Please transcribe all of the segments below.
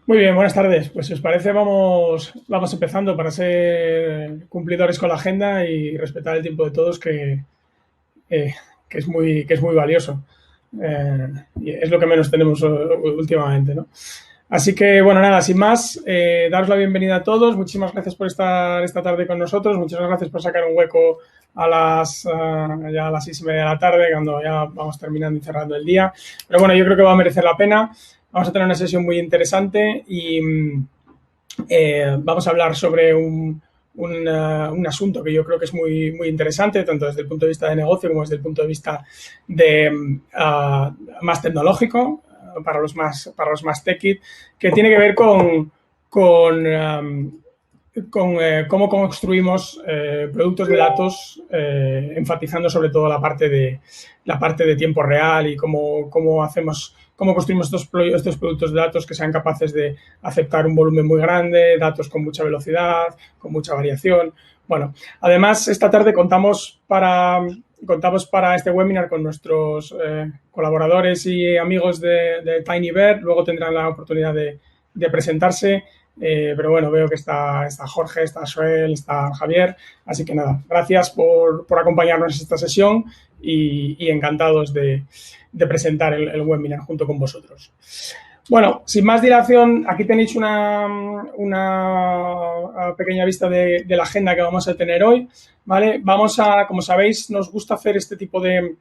Muy bien, buenas tardes. Pues si os parece, vamos empezando para ser cumplidores con la agenda y respetar el tiempo de todos, eh, que es muy valioso. Y es lo que menos tenemos últimamente, ¿no? Así que, bueno, nada, sin más, daros la bienvenida a todos. Muchísimas gracias por estar esta tarde con nosotros. Muchísimas gracias por sacar un hueco ya a las 6:30 de la tarde, cuando ya vamos terminando y cerrando el día. Pero bueno, yo creo que va a merecer la pena. Vamos a tener una sesión muy interesante y vamos a hablar sobre un asunto que yo creo que es muy interesante, tanto desde el punto de vista de negocio como desde el punto de vista más tecnológico, para los más techy, que tiene que ver con cómo construimos productos de datos, enfatizando sobre todo la parte de tiempo real y cómo construimos estos productos de datos que sean capaces de aceptar un volumen muy grande, datos con mucha velocidad, con mucha variación. Bueno, además, esta tarde contamos para este webinar con nuestros colaboradores y amigos de TinyBear. Luego tendrán la oportunidad de presentarse. Pero bueno, veo que está Jorge, está Joel, está Javier. Así que nada, gracias por acompañarnos en esta sesión y encantados de presentar el webinar junto con vosotros. Bueno, sin más dilación, aquí tenéis una pequeña vista de la agenda que vamos a tener hoy, ¿vale? Como sabéis, nos gusta hacer este tipo de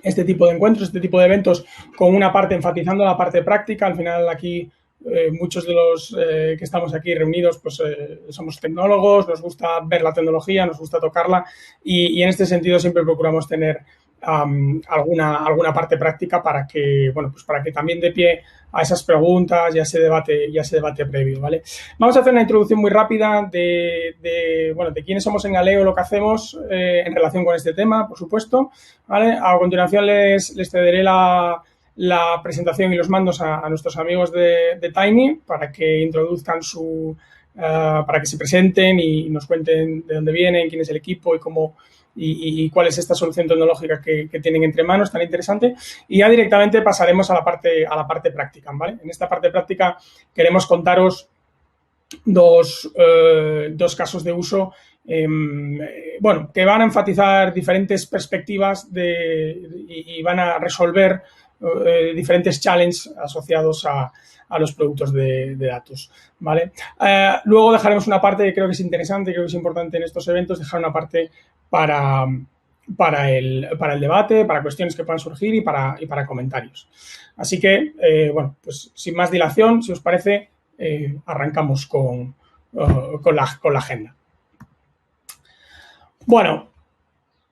encuentros, este tipo de eventos, con una parte enfatizando la parte práctica. Al final, aquí muchos de los que estamos aquí reunidos pues somos tecnólogos, nos gusta ver la tecnología, nos gusta tocarla y en este sentido siempre procuramos tener alguna parte práctica para que también dé pie a esas preguntas y a ese debate previo, ¿vale? Vamos a hacer una introducción muy rápida de quiénes somos en Galeo, lo que hacemos en relación con este tema, por supuesto, ¿vale? A continuación les cederé la presentación y los mandos a nuestros amigos de Tiny para que introduzcan para que se presenten y nos cuenten de dónde vienen, quién es el equipo y cuál es esta solución tecnológica que tienen entre manos tan interesante. Y ya directamente pasaremos a la parte práctica, ¿vale? En esta parte práctica queremos contaros dos casos de uso que van a enfatizar diferentes perspectivas y van a resolver diferentes challenges asociados a los productos de datos, ¿vale? Luego dejaremos una parte que creo que es interesante, creo que es importante en estos eventos, dejar una parte para el debate, para cuestiones que puedan surgir y para comentarios. Así que, pues sin más dilación, si os parece, arrancamos con la agenda. Bueno,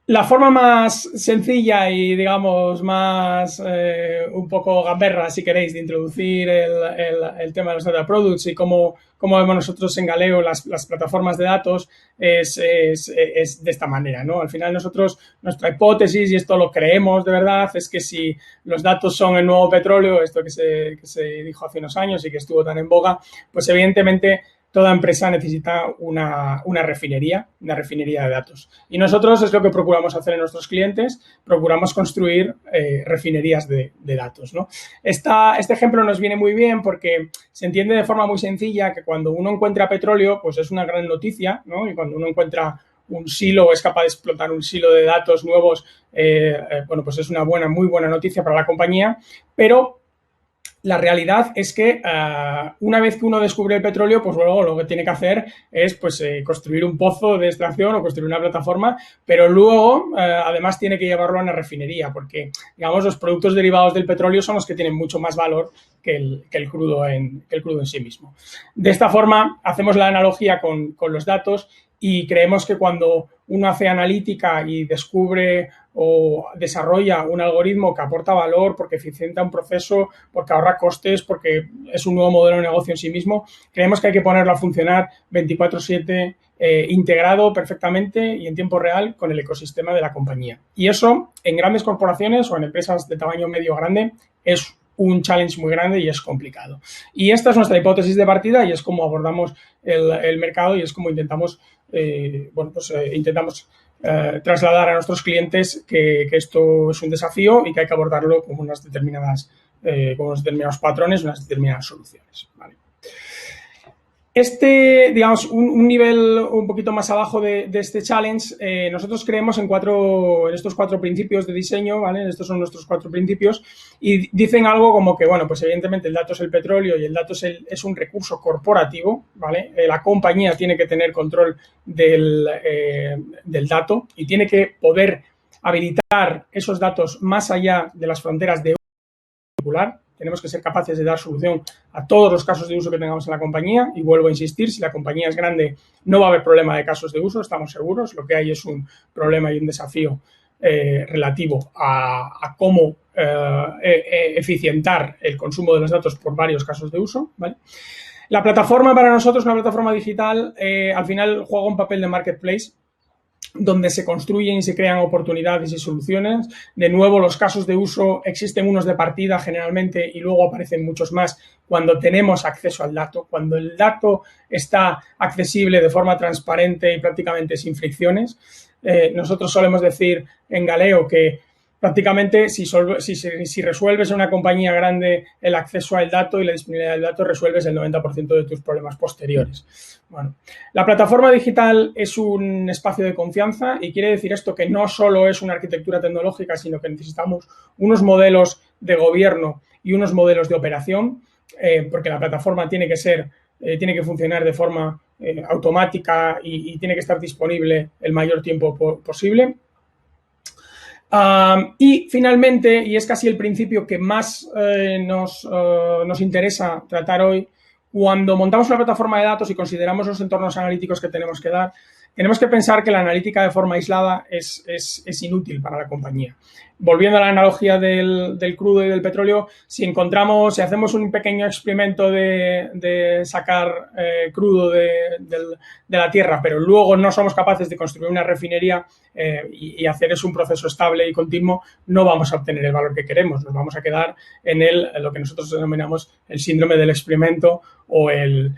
la forma más sencilla y, digamos, más un poco gamberra, si queréis, de introducir el tema de los data products y cómo vemos nosotros en Galeo las plataformas de datos es de esta manera, ¿no? Al final nuestra hipótesis, y esto lo creemos de verdad, es que si los datos son el nuevo petróleo, esto que se dijo hace unos años y que estuvo tan en boga, pues evidentemente toda empresa necesita una refinería de datos. Y nosotros es lo que procuramos hacer en nuestros clientes, procuramos construir refinerías de datos, ¿no? Este ejemplo nos viene muy bien porque se entiende de forma muy sencilla que cuando uno encuentra petróleo, pues es una gran noticia, ¿no? Y cuando uno encuentra un silo o es capaz de explotar un silo de datos nuevos, pues es una muy buena noticia para la compañía, pero la realidad es que una vez que uno descubre el petróleo, pues luego lo que tiene que hacer es construir un pozo de extracción o construir una plataforma, pero luego además tiene que llevarlo a una refinería porque, digamos, los productos derivados del petróleo son los que tienen mucho más valor que el crudo en sí mismo. De esta forma hacemos la analogía con los datos y creemos que cuando uno hace analítica y descubre o desarrolla un algoritmo que aporta valor porque eficienta un proceso, porque ahorra costes, porque es un nuevo modelo de negocio en sí mismo, creemos que hay que ponerlo a funcionar 24/7 integrado perfectamente y en tiempo real con el ecosistema de la compañía. Y eso en grandes corporaciones o en empresas de tamaño medio grande es un challenge muy grande y es complicado. Y esta es nuestra hipótesis de partida y es como abordamos el mercado y es como intentamos trasladar a nuestros clientes que esto es un desafío y que hay que abordarlo con unos determinados patrones, unas determinadas soluciones, ¿vale? Digamos, un nivel un poquito más abajo de este challenge, nosotros creemos en estos 4 principios de diseño, ¿vale? Estos son nuestros 4 principios y dicen algo como que, bueno, pues evidentemente el dato es el petróleo y el dato es un recurso corporativo, ¿vale? La compañía tiene que tener control del dato y tiene que poder habilitar esos datos más allá de las fronteras de uso particular. Tenemos que ser capaces de dar solución a todos los casos de uso que tengamos en la compañía y vuelvo a insistir, si la compañía es grande no va a haber problema de casos de uso, estamos seguros, lo que hay es un problema y un desafío relativo a cómo eficientar el consumo de los datos por varios casos de uso, ¿vale? La plataforma para nosotros, una plataforma digital, al final juega un papel de marketplace donde se construyen y se crean oportunidades y soluciones. De nuevo, los casos de uso existen unos de partida generalmente y luego aparecen muchos más cuando tenemos acceso al dato, cuando el dato está accesible de forma transparente y prácticamente sin fricciones. Nosotros solemos decir en Galeo que prácticamente si resuelves en una compañía grande el acceso al dato y la disponibilidad del dato, resuelves el 90% de tus problemas posteriores. Bueno, la plataforma digital es un espacio de confianza y quiere decir esto que no solo es una arquitectura tecnológica, sino que necesitamos unos modelos de gobierno y unos modelos de operación, porque la plataforma tiene que funcionar de forma automática y tiene que estar disponible el mayor tiempo posible. Y finalmente, y es casi el principio que más nos interesa tratar hoy, cuando montamos una plataforma de datos y consideramos los entornos analíticos que tenemos que dar, tenemos que pensar que la analítica de forma aislada es inútil para la compañía. Volviendo a la analogía del crudo y del petróleo, si hacemos un pequeño experimento de sacar crudo de la tierra, pero luego no somos capaces de construir una refinería y hacer eso un proceso estable y continuo, no vamos a obtener el valor que queremos. Nos vamos a quedar en lo que nosotros denominamos el síndrome del experimento o el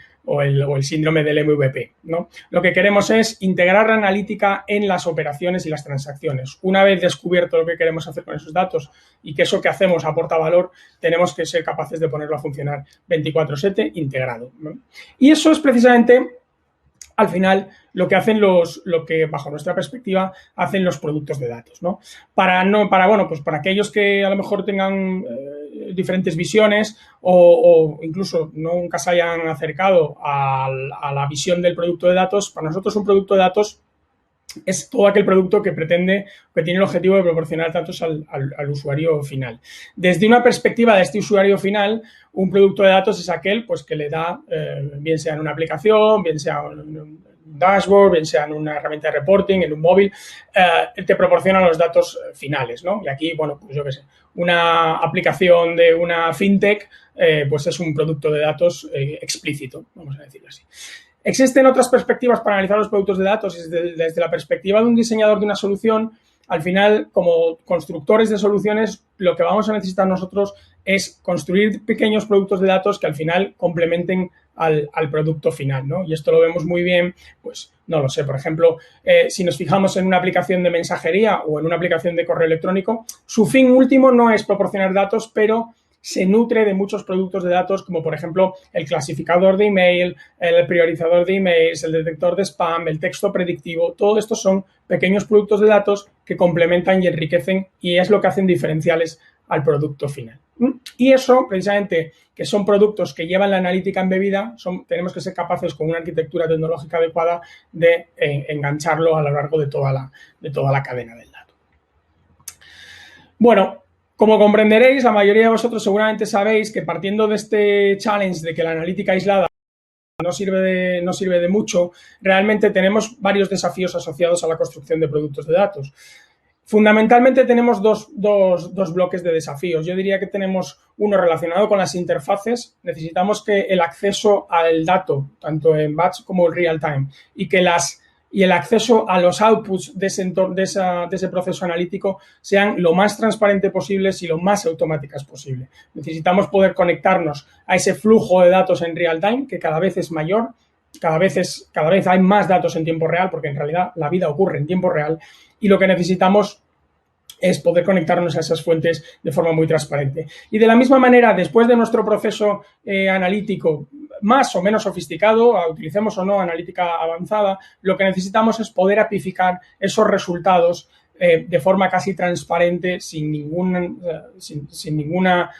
síndrome del MVP, ¿no? Lo que queremos es integrar la analítica en las operaciones y las transacciones. Una vez descubierto lo que queremos hacer con esos datos y que eso que hacemos aporta valor, tenemos que ser capaces de ponerlo a funcionar 24/7 integrado, ¿no? Y eso es precisamente, al final, lo que bajo nuestra perspectiva hacen los productos de datos, ¿no? Para aquellos que a lo mejor tengan diferentes visiones o incluso nunca se hayan acercado a la visión del producto de datos, para nosotros un producto de datos es todo aquel producto que tiene el objetivo de proporcionar datos al usuario final. Desde una perspectiva de este usuario final, un producto de datos es aquel pues, que le da, bien sea en una aplicación, bien sea en un dashboard, bien sea en una herramienta de reporting, en un móvil, te proporciona los datos finales, ¿no? Y aquí, bueno, pues yo qué sé, una aplicación de una fintech, pues es un producto de datos explícito, vamos a decirlo así. Existen otras perspectivas para analizar los productos de datos y desde la perspectiva de un diseñador de una solución, al final, como constructores de soluciones, lo que vamos a necesitar nosotros es construir pequeños productos de datos que al final complementen al producto final, ¿no? Y esto lo vemos muy bien, pues, no lo sé, por ejemplo, si nos fijamos en una aplicación de mensajería o en una aplicación de correo electrónico, su fin último no es proporcionar datos, pero se nutre de muchos productos de datos, como por ejemplo el clasificador de email, el priorizador de emails, el detector de spam, el texto predictivo. Todo esto son pequeños productos de datos que complementan y enriquecen y es lo que hacen diferenciales al producto final. Y eso, precisamente, que son productos que llevan la analítica embebida, tenemos que ser capaces con una arquitectura tecnológica adecuada de engancharlo a lo largo de toda la cadena del dato. Bueno, como comprenderéis, la mayoría de vosotros seguramente sabéis que partiendo de este challenge de que la analítica aislada no sirve de mucho, realmente tenemos varios desafíos asociados a la construcción de productos de datos. Fundamentalmente tenemos dos bloques de desafíos. Yo diría que tenemos uno relacionado con las interfaces. Necesitamos que el acceso al dato, tanto en batch como en real time, y el acceso a los outputs de ese proceso analítico sean lo más transparente posibles y lo más automáticas posible. Necesitamos poder conectarnos a ese flujo de datos en real time, que cada vez es mayor, cada vez hay más datos en tiempo real, porque en realidad la vida ocurre en tiempo real, y lo que necesitamos es poder conectarnos a esas fuentes de forma muy transparente. Y de la misma manera, después de nuestro proceso analítico, más o menos sofisticado, utilicemos o no analítica avanzada, lo que necesitamos es poder apificar esos resultados de forma casi transparente, sin ninguna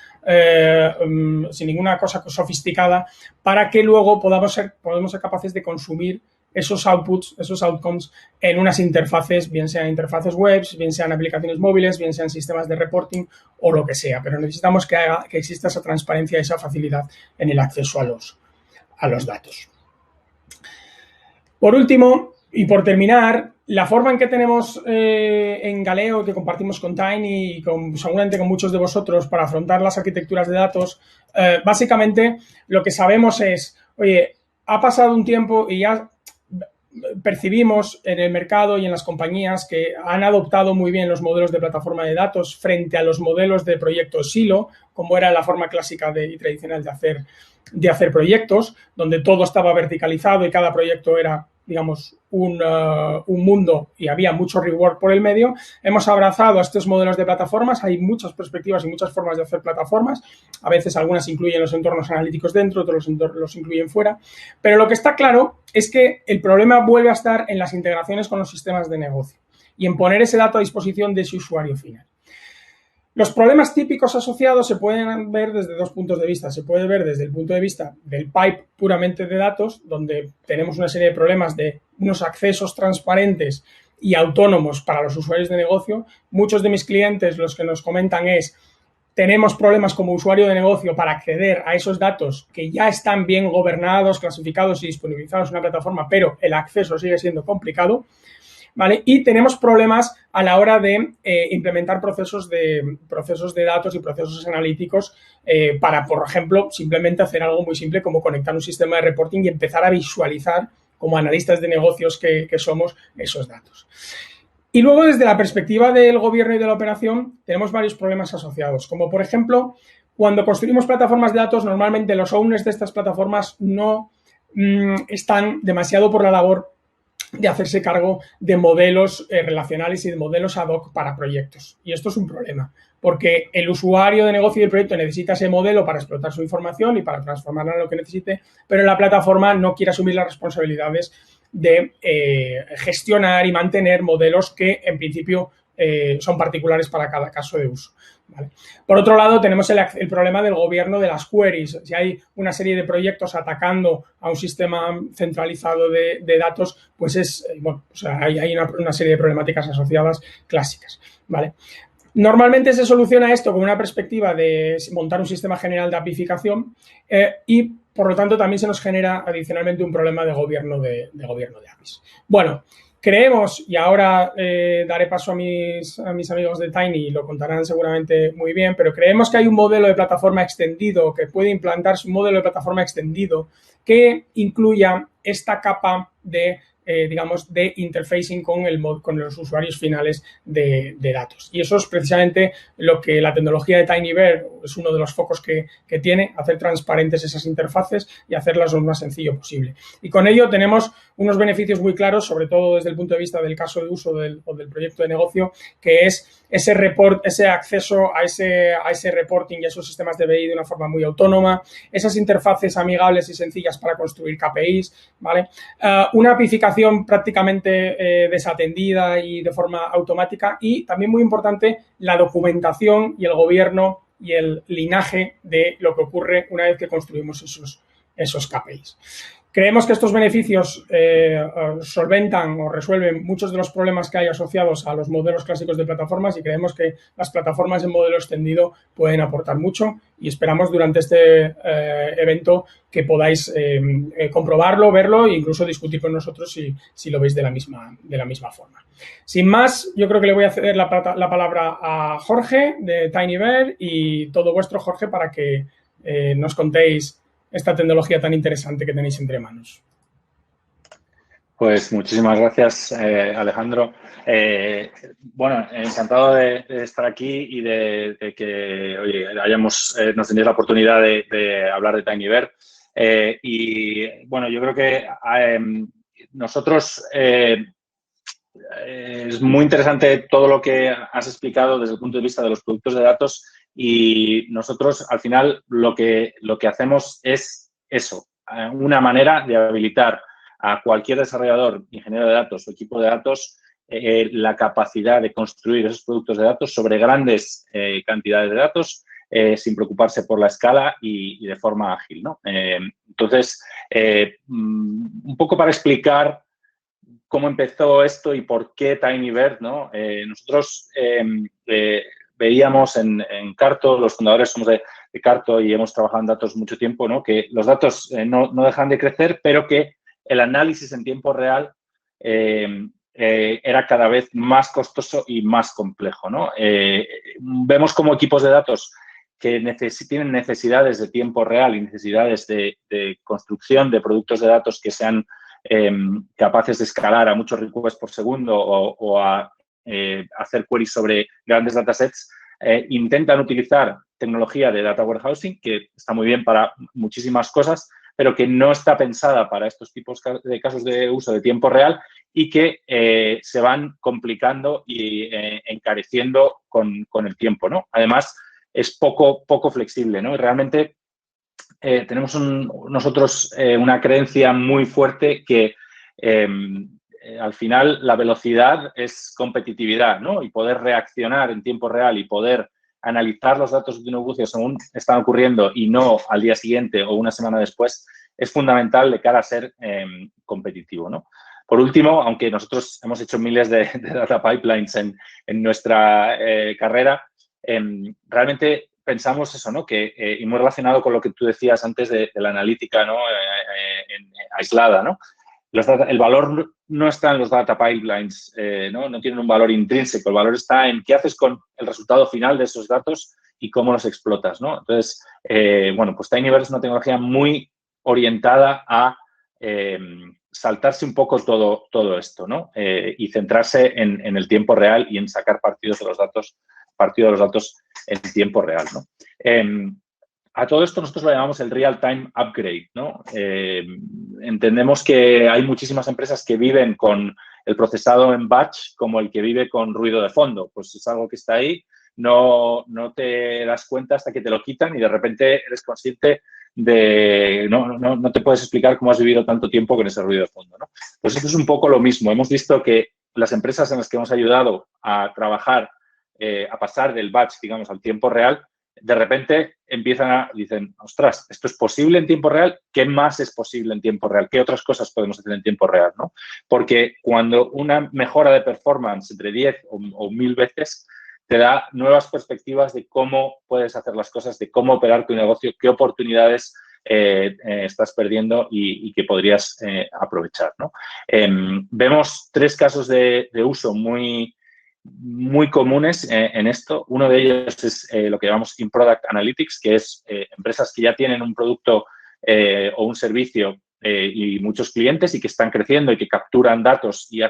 cosa sofisticada, para que luego podamos ser capaces de consumir esos outputs, esos outcomes en unas interfaces, bien sean interfaces web, bien sean aplicaciones móviles, bien sean sistemas de reporting o lo que sea. Pero necesitamos que exista esa transparencia y esa facilidad en el acceso a los datos. Por último, y por terminar, la forma en que tenemos en Galeo, que compartimos con Tiny y seguramente con muchos de vosotros para afrontar las arquitecturas de datos, básicamente lo que sabemos es, oye, ha pasado un tiempo y ya percibimos en el mercado y en las compañías que han adoptado muy bien los modelos de plataforma de datos frente a los modelos de proyectos silo, como era la forma clásica y tradicional de hacer proyectos, donde todo estaba verticalizado y cada proyecto era, digamos, un mundo y había mucho reward por el medio. Hemos abrazado a estos modelos de plataformas. Hay muchas perspectivas y muchas formas de hacer plataformas. A veces algunas incluyen los entornos analíticos dentro, otros los incluyen fuera. Pero lo que está claro es que el problema vuelve a estar en las integraciones con los sistemas de negocio y en poner ese dato a disposición de ese usuario final. Los problemas típicos asociados se pueden ver desde dos puntos de vista. Se puede ver desde el punto de vista del pipe puramente de datos, donde tenemos una serie de problemas de unos accesos transparentes y autónomos para los usuarios de negocio. Muchos de mis clientes los que nos comentan es, tenemos problemas como usuario de negocio para acceder a esos datos que ya están bien gobernados, clasificados y disponibilizados en una plataforma, pero el acceso sigue siendo complicado. ¿Vale? Y tenemos problemas a la hora de implementar procesos de datos y procesos analíticos para, por ejemplo, simplemente hacer algo muy simple como conectar un sistema de reporting y empezar a visualizar, como analistas de negocios que somos, esos datos. Y luego, desde la perspectiva del gobierno y de la operación, tenemos varios problemas asociados, como por ejemplo, cuando construimos plataformas de datos, normalmente los owners de estas plataformas no están demasiado por la labor de hacerse cargo de modelos relacionales y de modelos ad hoc para proyectos. Y esto es un problema, porque el usuario de negocio del proyecto necesita ese modelo para explotar su información y para transformarla en lo que necesite, pero la plataforma no quiere asumir las responsabilidades de gestionar y mantener modelos que, en principio, son particulares para cada caso de uso. ¿Vale? Por otro lado, tenemos el problema del gobierno de las queries. Si hay una serie de proyectos atacando a un sistema centralizado de datos, pues hay una serie de problemáticas asociadas clásicas. ¿Vale? Normalmente se soluciona esto con una perspectiva de montar un sistema general de apificación y, por lo tanto, también se nos genera adicionalmente un problema de gobierno de APIs. Bueno, creemos, y ahora daré paso a mis amigos de Tiny y lo contarán seguramente muy bien, pero creemos que hay un modelo de plataforma extendido, que puede implantarse un modelo de plataforma extendido que incluya esta capa de interfacing con los usuarios finales de datos. Y eso es precisamente lo que la tecnología de TinyBear es uno de los focos que tiene, hacer transparentes esas interfaces y hacerlas lo más sencillo posible. Y con ello tenemos unos beneficios muy claros, sobre todo desde el punto de vista del caso de uso o del proyecto de negocio, que es ese acceso a ese reporting y a esos sistemas de BI de una forma muy autónoma, esas interfaces amigables y sencillas para construir KPIs, ¿vale? Una apificación prácticamente desatendida y de forma automática y también muy importante la documentación y el gobierno y el linaje de lo que ocurre una vez que construimos esos KPIs. Creemos que estos beneficios solventan o resuelven muchos de los problemas que hay asociados a los modelos clásicos de plataformas y creemos que las plataformas en modelo extendido pueden aportar mucho y esperamos durante este evento que podáis comprobarlo, verlo e incluso discutir con nosotros si lo veis de la misma forma. Sin más, yo creo que le voy a ceder la palabra a Jorge de TinyBear y todo vuestro, Jorge, para que nos contéis esta tecnología tan interesante que tenéis entre manos. Pues muchísimas gracias, Alejandro. Bueno, encantado de estar aquí y de que nos tenéis la oportunidad de hablar de TinyBear. Y bueno, yo creo que nosotros es muy interesante todo lo que has explicado desde el punto de vista de los productos de datos y nosotros al final lo que hacemos es eso, una manera de habilitar a cualquier desarrollador, ingeniero de datos o equipo de datos la capacidad de construir esos productos de datos sobre grandes cantidades de datos sin preocuparse por la escala y de forma ágil, ¿no? Entonces, un poco para explicar cómo empezó esto y por qué Tinybear, ¿no? Nosotros veíamos en Carto, los fundadores somos de Carto y hemos trabajado en datos mucho tiempo, ¿no? Que los datos no dejan de crecer, pero que el análisis en tiempo real era cada vez más costoso y más complejo, ¿no? Vemos como equipos de datos que tienen necesidades de tiempo real y necesidades de construcción de productos de datos que sean capaces de escalar a muchos requests por segundo o a hacer queries sobre grandes datasets, intentan utilizar tecnología de data warehousing, que está muy bien para muchísimas cosas, pero que no está pensada para estos tipos de casos de uso de tiempo real y que se van complicando y encareciendo con el tiempo, ¿no? Además, es poco flexible, ¿no? Y realmente tenemos nosotros una creencia muy fuerte que al final la velocidad es competitividad, ¿no? Y poder reaccionar en tiempo real y poder analizar los datos de un negocio según están ocurriendo y no al día siguiente o una semana después es fundamental de cara a ser competitivo, ¿no? Por último, aunque nosotros hemos hecho miles de data pipelines en nuestra carrera, realmente pensamos eso, ¿no? Que, y muy relacionado con lo que tú decías antes de la analítica, ¿no? Aislada, ¿no? El valor no está en los data pipelines, no tienen un valor intrínseco. El valor está en qué haces con el resultado final de esos datos y cómo los explotas, ¿no? Entonces, bueno, pues Tinybear es una tecnología muy orientada a saltarse un poco todo esto, ¿no? Y centrarse en el tiempo real y en sacar partido de los datos en tiempo real, ¿no? A todo esto nosotros lo llamamos el real-time upgrade, ¿no? Entendemos que hay muchísimas empresas que viven con el procesado en batch como el que vive con ruido de fondo. Pues es algo que está ahí, no te das cuenta hasta que te lo quitan y de repente eres consciente de... No te puedes explicar cómo has vivido tanto tiempo con ese ruido de fondo, ¿no? Pues esto es un poco lo mismo. Hemos visto que las empresas en las que hemos ayudado a trabajar, a pasar del batch, digamos, al tiempo real, de repente dicen, ostras, ¿esto es posible en tiempo real? ¿Qué más es posible en tiempo real? ¿Qué otras cosas podemos hacer en tiempo real, ¿no? Porque cuando una mejora de performance entre 10 o 1000 veces te da nuevas perspectivas de cómo puedes hacer las cosas, de cómo operar tu negocio, qué oportunidades estás perdiendo y que podrías aprovechar, ¿no? Vemos 3 casos de uso muy comunes en esto. Uno de ellos es lo que llamamos In-Product Analytics, que es empresas que ya tienen un producto o un servicio y muchos clientes y que están creciendo y que capturan datos y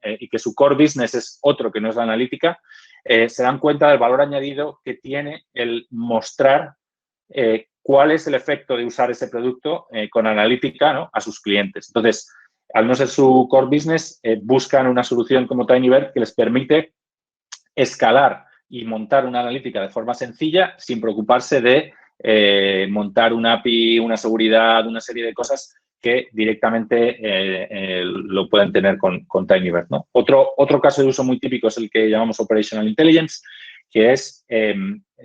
y que su core business es otro que no es la analítica, se dan cuenta del valor añadido que tiene el mostrar cuál es el efecto de usar ese producto con analítica, ¿no? A sus clientes. Entonces, al no ser su core business, buscan una solución como Tinybear que les permite escalar y montar una analítica de forma sencilla sin preocuparse de montar una API, una seguridad, una serie de cosas que directamente lo pueden tener con Tinybear, ¿no? Otro caso de uso muy típico es el que llamamos Operational Intelligence, que es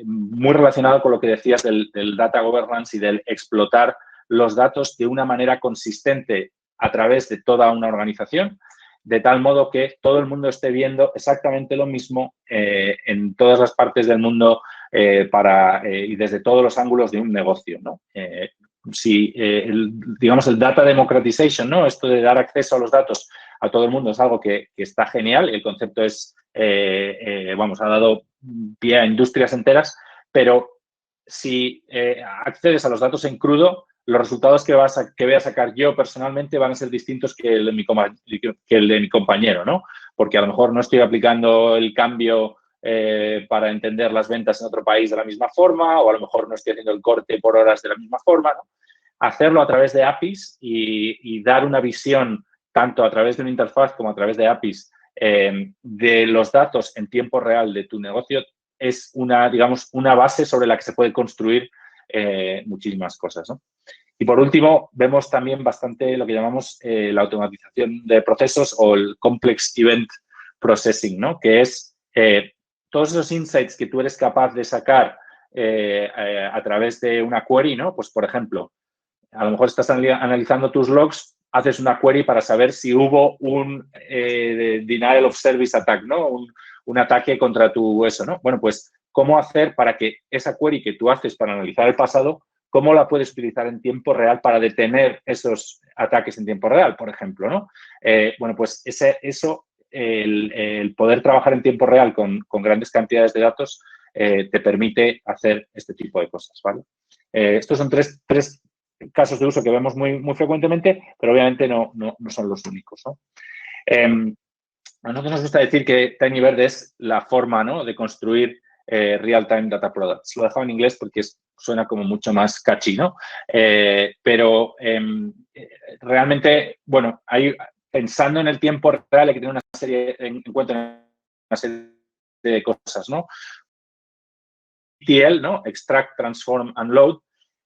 muy relacionado con lo que decías del data governance y del explotar los datos de una manera consistente a través de toda una organización, de tal modo que todo el mundo esté viendo exactamente lo mismo en todas las partes del mundo y desde todos los ángulos de un negocio, ¿no? Digamos, el data democratization, ¿no? Esto de dar acceso a los datos a todo el mundo es algo que está genial. El concepto es, ha dado pie a industrias enteras, pero si accedes a los datos en crudo, los resultados que voy a sacar yo personalmente van a ser distintos que el de mi compañero, ¿no? Porque a lo mejor no estoy aplicando el cambio para entender las ventas en otro país de la misma forma o a lo mejor no estoy haciendo el corte por horas de la misma forma, ¿no? Hacerlo a través de APIs y dar una visión tanto a través de una interfaz como a través de APIs de los datos en tiempo real de tu negocio es una base sobre la que se puede construir muchísimas cosas, ¿no? Y por último, vemos también bastante lo que llamamos la automatización de procesos o el Complex Event Processing, ¿no? Que es todos esos insights que tú eres capaz de sacar a través de una query, ¿no? Pues, por ejemplo, a lo mejor estás analizando tus logs, haces una query para saber si hubo un denial of service attack, ¿no? Un ataque contra tu eso, ¿no? Bueno, pues, ¿cómo hacer para que esa query que tú haces para analizar el pasado, cómo la puedes utilizar en tiempo real para detener esos ataques en tiempo real, por ejemplo, ¿no? Bueno, pues el poder trabajar en tiempo real con grandes cantidades de datos te permite hacer este tipo de cosas, ¿vale? Estos son tres casos de uso que vemos muy frecuentemente, pero obviamente no son los únicos, ¿no? A nosotros nos gusta decir que TinyBird es la forma, ¿no?, de construir real-time data products. Lo he dejado en inglés porque suena como mucho más catchy, ¿no? Pero realmente, bueno, pensando en el tiempo real hay que tener en cuenta una serie de cosas, ¿no? ETL, ¿no? Extract, Transform and Load.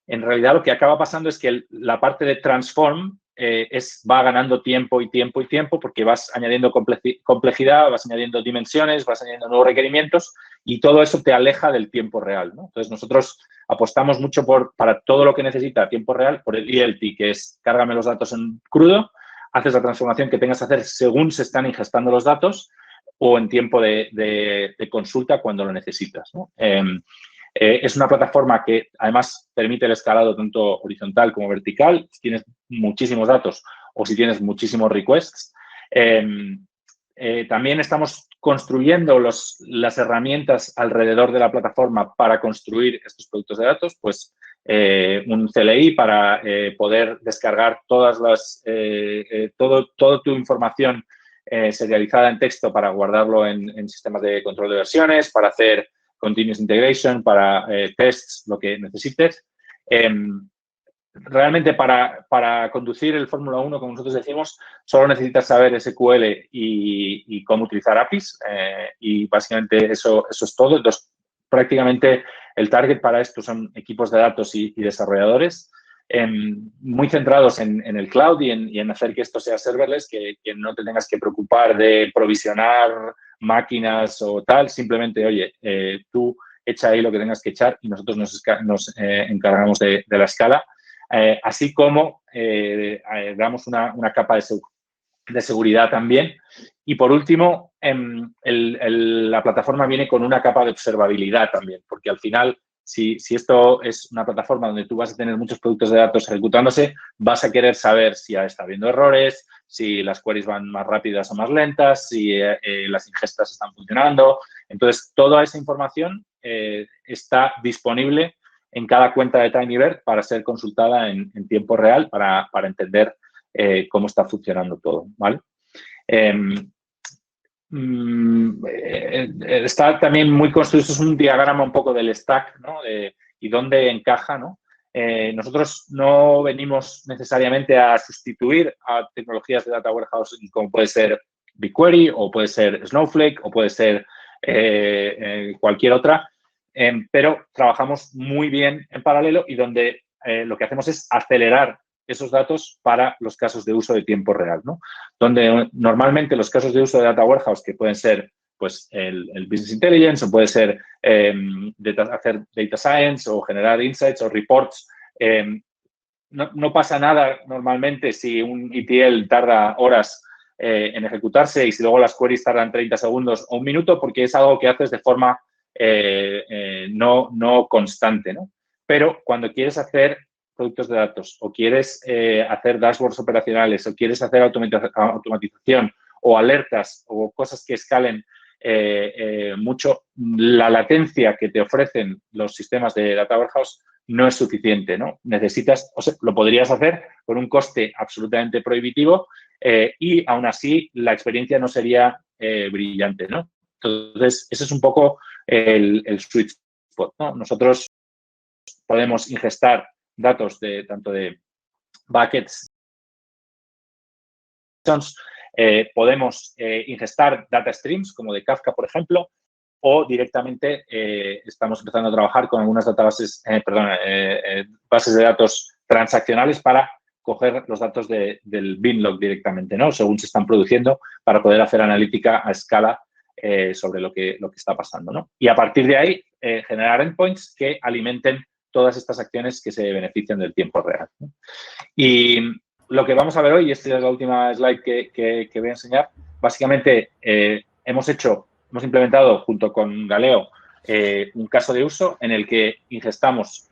En realidad lo que acaba pasando es que la parte de Transform va ganando tiempo porque vas añadiendo complejidad, vas añadiendo dimensiones, vas añadiendo nuevos requerimientos y todo eso te aleja del tiempo real, ¿no? Entonces, nosotros apostamos mucho para todo lo que necesita tiempo real, por el ELT, que es cárgame los datos en crudo, haces la transformación que tengas que hacer según se están ingestando los datos o en tiempo de consulta cuando lo necesitas, ¿no? Es una plataforma que además permite el escalado tanto horizontal como vertical. Si tienes muchísimos datos o si tienes muchísimos requests. También estamos construyendo las herramientas alrededor de la plataforma para construir estos productos de datos, pues un CLI para poder descargar toda tu información serializada en texto para guardarlo en sistemas de control de versiones, para hacer continuous integration, para tests, lo que necesites. Realmente para conducir el Fórmula 1, como nosotros decimos, solo necesitas saber SQL y cómo utilizar APIs y básicamente eso es todo. Entonces, prácticamente el target para esto son equipos de datos y desarrolladores muy centrados en el cloud y en hacer que esto sea serverless, que no te tengas que preocupar de provisionar máquinas o tal. Simplemente, oye, tú echa ahí lo que tengas que echar y nosotros nos encargamos de la escala. Así como damos una capa de seguridad también. Y por último, la plataforma viene con una capa de observabilidad también, porque al final, si esto es una plataforma donde tú vas a tener muchos productos de datos ejecutándose, vas a querer saber si está habiendo errores, si las queries van más rápidas o más lentas, si las ingestas están funcionando. Entonces, toda esa información está disponible en cada cuenta de TinyBird para ser consultada en tiempo real para entender cómo está funcionando todo, ¿vale? Está también muy construido, esto es un diagrama un poco del stack, ¿no? Y dónde encaja, ¿no? Nosotros no venimos necesariamente a sustituir a tecnologías de data warehouse como puede ser BigQuery o puede ser Snowflake o puede ser cualquier otra, pero trabajamos muy bien en paralelo y donde lo que hacemos es acelerar esos datos para los casos de uso de tiempo real, ¿no? Donde normalmente los casos de uso de Data Warehouse, que pueden ser pues, el Business Intelligence o puede ser hacer Data Science o generar insights o reports, no pasa nada normalmente si un ETL tarda horas en ejecutarse y si luego las queries tardan 30 segundos o un minuto, porque es algo que haces de forma no constante, ¿no? Pero cuando quieres hacer productos de datos o quieres hacer dashboards operacionales o quieres hacer automatización o alertas o cosas que escalen mucho, la latencia que te ofrecen los sistemas de Data Warehouse no es suficiente, ¿no? Necesitas, o sea, lo podrías hacer con un coste absolutamente prohibitivo y aún así la experiencia no sería brillante, ¿no? Entonces, ese es un poco el sweet spot, ¿no? Nosotros podemos ingestar datos tanto de buckets, podemos ingestar data streams como de Kafka, por ejemplo, o directamente estamos empezando a trabajar con algunas bases de datos transaccionales para coger los datos del binlog directamente, ¿no? Según se están produciendo, para poder hacer analítica a escala sobre lo que está pasando, ¿no? Y a partir de ahí, generar endpoints que alimenten todas estas acciones que se benefician del tiempo real, ¿no? Y lo que vamos a ver hoy, y esta es la última slide que voy a enseñar, básicamente hemos implementado junto con Galeo un caso de uso en el que ingestamos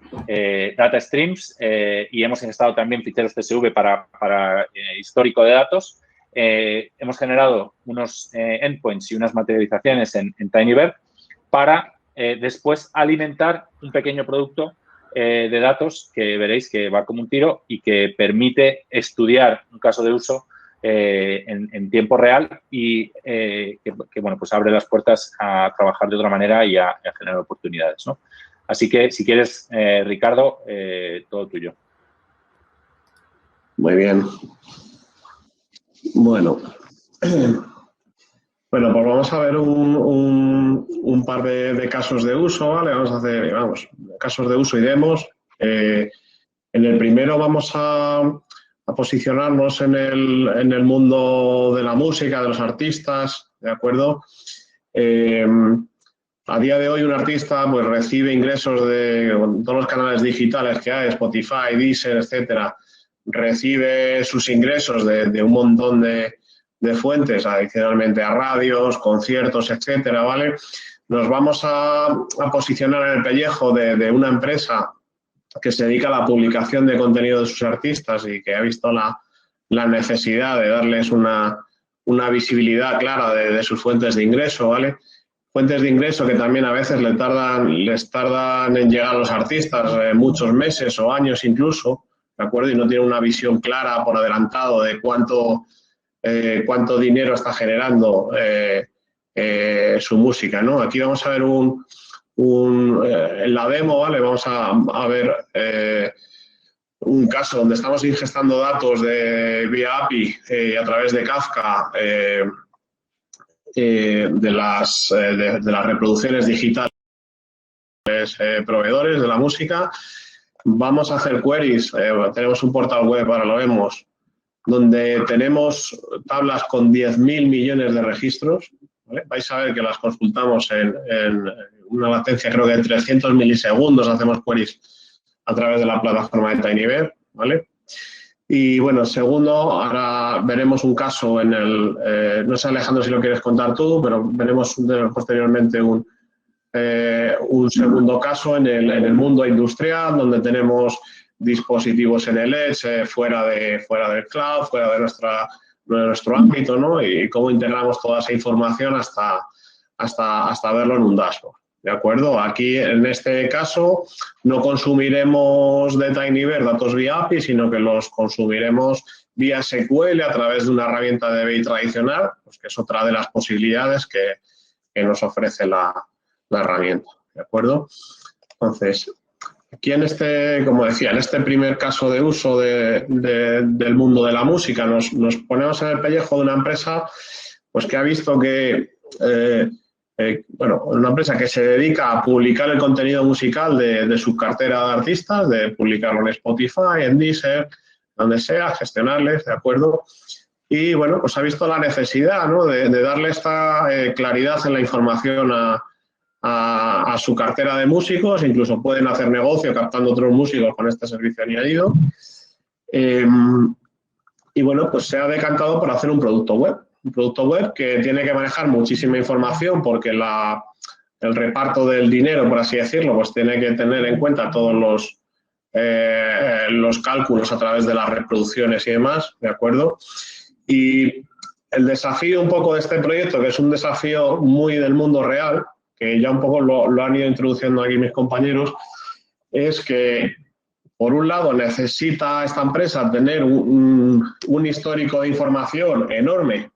data streams y hemos ingestado también ficheros CSV para histórico de datos. Hemos generado unos endpoints y unas materializaciones en Tinyverse para después alimentar un pequeño producto de datos que veréis que va como un tiro y que permite estudiar un caso de uso en tiempo real y que bueno, pues abre las puertas a trabajar de otra manera y a generar oportunidades, ¿no? Así que, si quieres, Ricardo, todo tuyo. Muy bien. Bueno, pues vamos a ver un par de casos de uso, ¿vale? Vamos a hacer, casos de uso y demos. En el primero vamos a posicionarnos en el mundo de la música, de los artistas, ¿de acuerdo? A día de hoy un artista pues recibe ingresos de todos los canales digitales que hay, Spotify, Deezer, etcétera. Recibe sus ingresos de un montón de fuentes, adicionalmente a radios, conciertos, etcétera, ¿vale? Nos vamos a posicionar en el pellejo de una empresa que se dedica a la publicación de contenido de sus artistas y que ha visto la necesidad de darles una visibilidad clara de sus fuentes de ingreso, ¿vale? Fuentes de ingreso que también a veces les tardan en llegar a los artistas muchos meses o años incluso, ¿de acuerdo? Y no tienen una visión clara por adelantado de cuánto dinero está generando su música, ¿no? Aquí vamos a ver en la demo, ¿vale? Vamos a ver un caso donde estamos ingestando datos vía API a través de Kafka de las reproducciones digitales proveedores de la música. Vamos a hacer queries, tenemos un portal web, ahora lo vemos, donde tenemos tablas con 10.000 millones de registros, ¿vale? Vais a ver que las consultamos en una latencia creo que de 300 milisegundos, hacemos queries a través de la plataforma de Tinyverse, ¿vale? Y bueno, segundo, ahora veremos un caso no sé Alejandro si lo quieres contar tú, pero veremos posteriormente un segundo caso en el mundo industrial, donde tenemos dispositivos en el edge, fuera del cloud, fuera de nuestro ámbito, ¿no? Y cómo integramos toda esa información hasta verlo en un dashboard, ¿de acuerdo? Aquí, en este caso, no consumiremos de Tinyverse datos vía API, sino que los consumiremos vía SQL a través de una herramienta de BI tradicional, pues que es otra de las posibilidades que nos ofrece la herramienta, ¿de acuerdo? Entonces, aquí como decía, en este primer caso de uso del mundo de la música, nos ponemos en el pellejo de una empresa pues que ha visto que, una empresa que se dedica a publicar el contenido musical de su cartera de artistas, de publicarlo en Spotify, en Deezer, donde sea, gestionarles, ¿de acuerdo? Y, bueno, pues ha visto la necesidad, ¿no?, de darle esta claridad en la información a su cartera de músicos, incluso pueden hacer negocio captando otros músicos con este servicio añadido. Y bueno, pues se ha decantado por hacer un producto web que tiene que manejar muchísima información porque el reparto del dinero, por así decirlo, pues tiene que tener en cuenta todos los cálculos a través de las reproducciones y demás, ¿de acuerdo? Y el desafío un poco de este proyecto, que es un desafío muy del mundo real, que ya un poco lo han ido introduciendo aquí mis compañeros, es que, por un lado, necesita esta empresa tener un histórico de información enorme.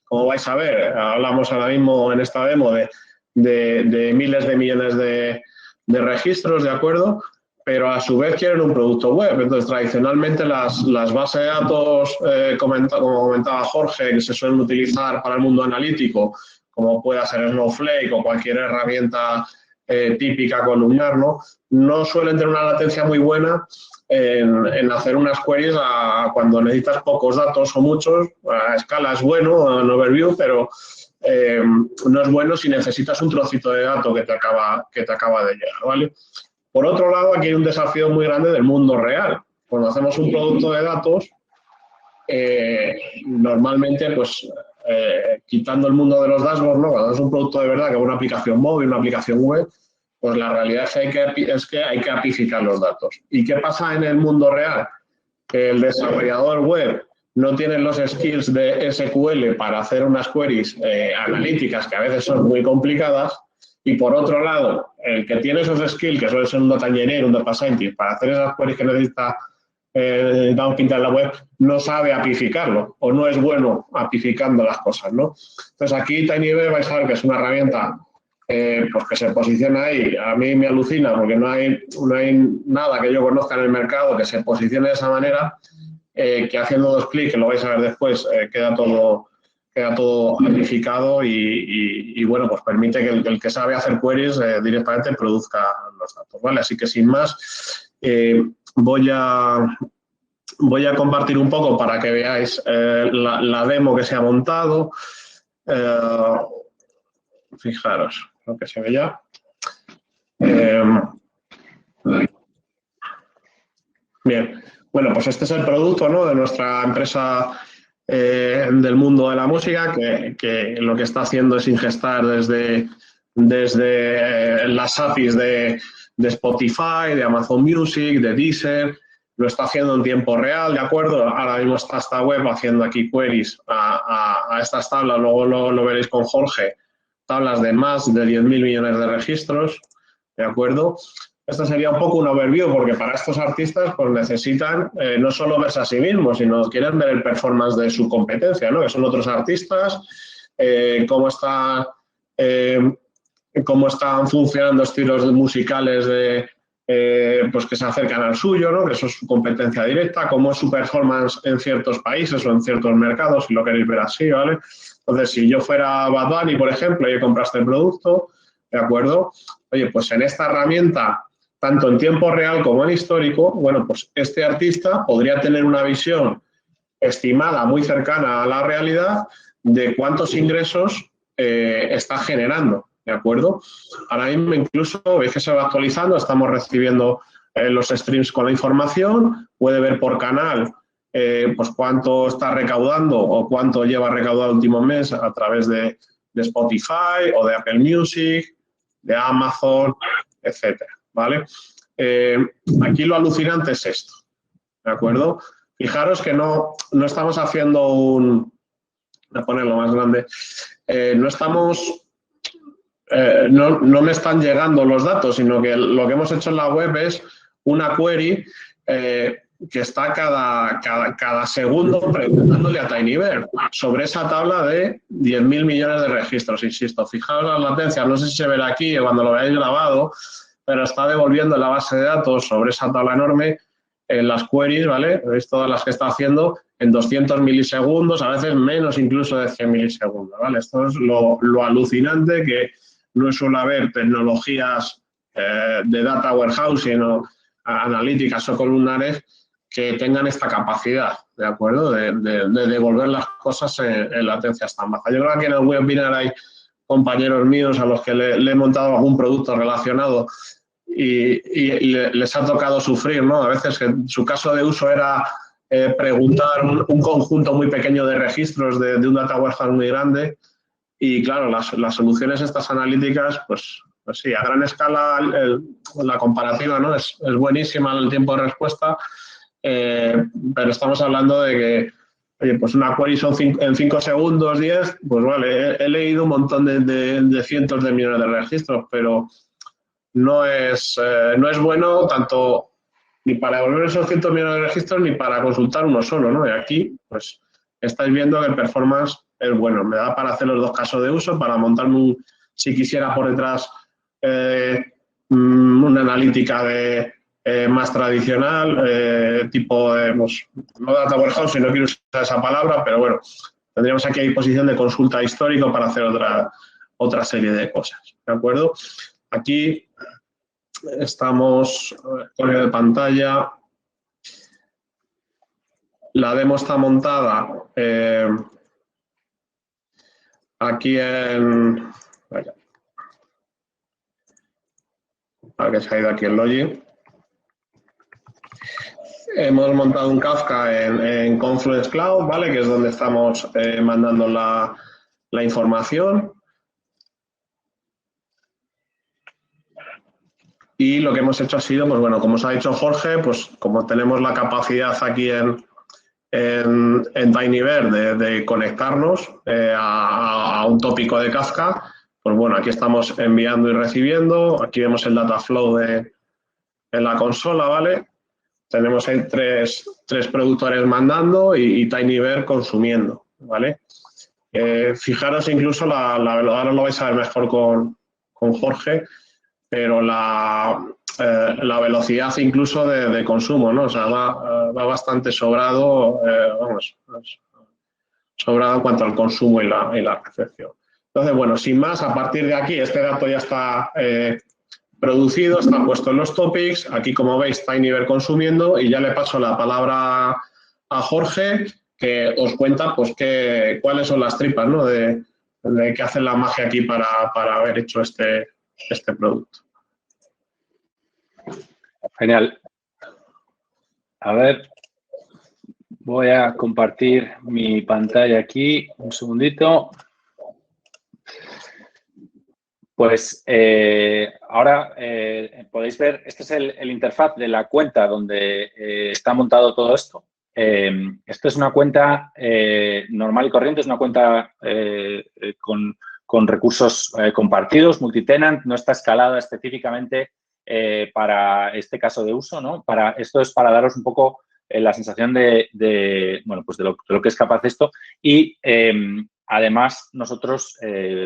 Como vais a ver, hablamos ahora mismo en esta demo de miles de millones de registros, ¿de acuerdo? Pero a su vez quieren un producto web. Entonces, tradicionalmente las bases de datos, como comentaba Jorge, que se suelen utilizar para el mundo analítico, como pueda ser Snowflake o cualquier herramienta típica columnar, ¿no? No suelen tener una latencia muy buena en hacer unas queries cuando necesitas pocos datos o muchos. A escala es bueno, en overview, pero no es bueno si necesitas un trocito de dato que te acaba de llegar, ¿vale? Por otro lado, aquí hay un desafío muy grande del mundo real. Cuando hacemos un producto de datos, normalmente, pues, quitando el mundo de los dashboards, ¿no? Cuando es un producto de verdad, que es una aplicación móvil, una aplicación web, pues la realidad es que hay que apificar los datos. ¿Y qué pasa en el mundo real? Que el desarrollador web no tiene los skills de SQL para hacer unas queries analíticas que a veces son muy complicadas, y por otro lado, el que tiene esos skills, que suele ser un data engineer, un data scientist, para hacer esas queries que necesita dar pinta en la web, no sabe apificarlo o no es bueno apificando las cosas, ¿no? Entonces aquí TinyBear vais a ver que es una herramienta pues que se posiciona ahí. A mí me alucina porque no hay nada que yo conozca en el mercado que se posicione de esa manera, que haciendo 2 clics, que lo vais a ver después, queda todo apificado y bueno, pues permite que el que sabe hacer queries directamente produzca los datos, ¿vale? Así que sin más, voy a compartir un poco para que veáis la demo que se ha montado. Fijaros lo que se ve ya. Bien, bueno, pues este es el producto, ¿no?, de nuestra empresa del mundo de la música, que lo que está haciendo es ingestar desde las APIs de Spotify, de Amazon Music, de Deezer. Lo está haciendo en tiempo real, ¿de acuerdo? Ahora mismo está esta web haciendo aquí queries a estas tablas, luego lo veréis con Jorge, tablas de más de 10.000 millones de registros, ¿de acuerdo? Esto sería un poco un overview, porque para estos artistas pues necesitan no solo verse a sí mismos, sino quieren ver el performance de su competencia, ¿no? Que son otros artistas, cómo están funcionando estilos musicales pues que se acercan al suyo, ¿no? Que eso es su competencia directa, cómo es su performance en ciertos países o en ciertos mercados, si lo queréis ver así, ¿vale? Entonces, si yo fuera Bad Bunny, por ejemplo, y compraste el producto, ¿de acuerdo? Oye, pues en esta herramienta, tanto en tiempo real como en histórico, bueno, pues este artista podría tener una visión estimada muy cercana a la realidad de cuántos ingresos está generando, ¿de acuerdo? Ahora mismo incluso veis que se va actualizando, estamos recibiendo los streams con la información, puede ver por canal pues cuánto está recaudando o cuánto lleva recaudado el último mes a través de Spotify o de Apple Music, de Amazon, etcétera, ¿vale? Aquí lo alucinante es esto, ¿de acuerdo? Fijaros que no estamos haciendo voy a ponerlo más grande, no me están llegando los datos, sino que lo que hemos hecho en la web es una query que está cada segundo preguntándole a TinyBear sobre esa tabla de 10.000 millones de registros. Insisto, fijaos las latencias, no sé si se verá aquí o cuando lo veáis grabado, pero está devolviendo la base de datos sobre esa tabla enorme en las queries, ¿vale? Veis todas las que está haciendo en 200 milisegundos, a veces menos incluso de 100 milisegundos, ¿vale? Esto es lo alucinante, que no suele haber tecnologías de data warehousing o analíticas o columnares que tengan esta capacidad, ¿de acuerdo? De devolver las cosas en latencias tan bajas. Yo creo que aquí en el webinar hay compañeros míos a los que le he montado algún producto relacionado y les ha tocado sufrir, ¿no? A veces que su caso de uso era preguntar un conjunto muy pequeño de registros de un data warehouse muy grande, y claro, las soluciones estas analíticas, pues sí, a gran escala la comparativa, ¿no? Es buenísima en el tiempo de respuesta, pero estamos hablando de que, oye, pues una query son en 5 segundos, 10, pues vale, he leído un montón de cientos de millones de registros, pero no es bueno tanto ni para devolver esos cientos de millones de registros ni para consultar uno solo, ¿no? Y aquí, pues, estáis viendo que el performance es bueno. Me da para hacer los dos casos de uso, para montarme si quisiera por detrás una analítica más tradicional, tipo, pues, no data warehouse, si no quiero usar esa palabra, pero bueno, tendríamos aquí a disposición de consulta histórico para hacer otra serie de cosas, ¿de acuerdo? aquí estamos con el de pantalla. La demo está montada aquí en... Vaya. Para que se ha ido aquí el login. Hemos montado un Kafka en Confluence Cloud, ¿vale? Que es donde estamos mandando la información. Y lo que hemos hecho ha sido, pues bueno, como os ha dicho Jorge, pues como tenemos la capacidad aquí en Tinyverse de conectarnos a un tópico de Kafka, pues bueno, aquí estamos enviando y recibiendo. Aquí vemos el data flow en la consola, ¿vale? Tenemos ahí tres productores mandando y Tinyverse consumiendo, ¿vale? Fijaros incluso ahora lo vais a ver mejor con Jorge, pero la velocidad incluso de consumo, ¿no? O sea, va bastante sobrado, sobrado en cuanto al consumo y la recepción. Entonces, bueno, sin más, a partir de aquí, este dato ya está producido, está puesto en los topics. Aquí, como veis, Tinyverse consumiendo y ya le paso la palabra a Jorge, que os cuenta pues cuáles son las tripas, ¿no? de que hacen la magia aquí para haber hecho este producto. Genial. A ver, voy a compartir mi pantalla aquí. Un segundito. Pues ahora podéis ver, este es el interfaz de la cuenta donde está montado todo esto. Esto es una cuenta normal y corriente, es una cuenta con recursos compartidos, multitenant, no está escalada específicamente para este caso de uso, ¿no? Esto es para daros un poco la sensación bueno, pues de lo que es capaz esto. Y además, nosotros,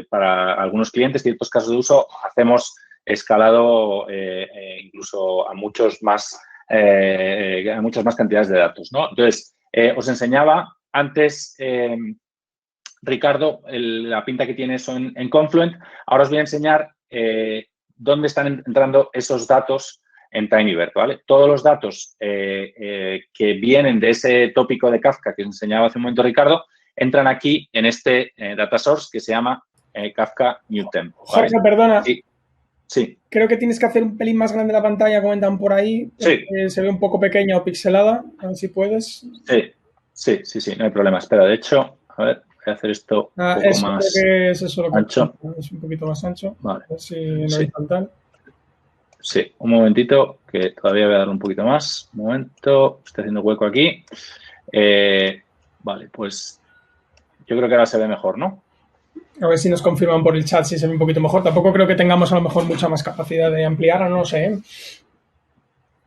para algunos clientes, ciertos casos de uso, hacemos escalado incluso a muchas más cantidades de datos, ¿no? Entonces, os enseñaba antes, Ricardo, la pinta que tiene eso en Confluent. Ahora os voy a enseñar dónde están entrando esos datos en Tinyverse, ¿vale? Todos los datos que vienen de ese tópico de Kafka que os enseñaba hace un momento Ricardo, entran aquí en este data source que se llama Kafka Newtemp, ¿vale? Jorge, perdona. Sí. Creo que tienes que hacer un pelín más grande la pantalla, comentan por ahí. Sí. Se ve un poco pequeña o pixelada. A ver si puedes. Sí, no hay problema. Espera, de hecho, a ver, voy a hacer esto un poco más creo que es eso lo que ancho. Es un poquito más ancho. Vale. A ver si no hay tal. Sí, un momentito, que todavía voy a darle un poquito más. Un momento, estoy haciendo hueco aquí. Vale, pues yo creo que ahora se ve mejor, ¿no? A ver si nos confirman por el chat si se ve un poquito mejor. Tampoco creo que tengamos a lo mejor mucha más capacidad de ampliar, no lo sé.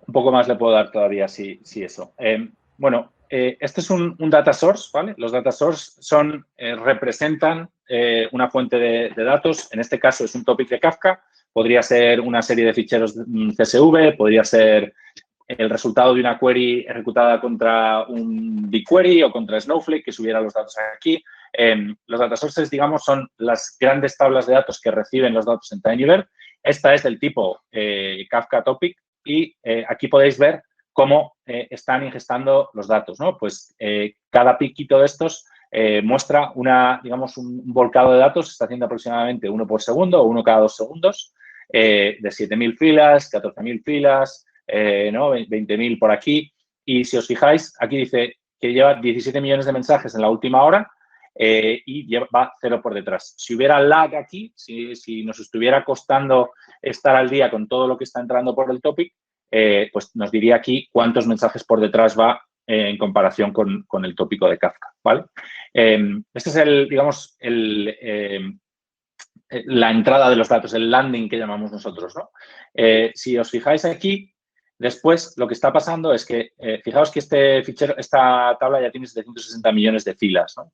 Un poco más le puedo dar todavía, sí eso. Bueno, este es un data source, ¿vale? Los data source representan una fuente de datos. En este caso es un topic de Kafka. Podría ser una serie de ficheros CSV, podría ser el resultado de una query ejecutada contra un BigQuery o contra Snowflake que subiera los datos aquí. Los data sources, digamos, son las grandes tablas de datos que reciben los datos en Tinyverse. Esta es del tipo Kafka Topic y aquí podéis ver cómo están ingestando los datos, ¿no? Pues cada piquito de estos muestra un volcado de datos. Está haciendo aproximadamente 1 por segundo o 1 cada 2 segundos de 7.000 filas, 14.000 filas, ¿no? 20.000 por aquí. Y si os fijáis, aquí dice que lleva 17 millones de mensajes en la última hora y va 0 por detrás. Si hubiera lag aquí, si nos estuviera costando estar al día con todo lo que está entrando por el topic, pues nos diría aquí cuántos mensajes por detrás va en comparación con el tópico de Kafka, ¿vale? Este es la entrada de los datos, el landing que llamamos nosotros, ¿no? Si os fijáis aquí, después lo que está pasando es que, fijaos que esta tabla ya tiene 760 millones de filas, ¿no?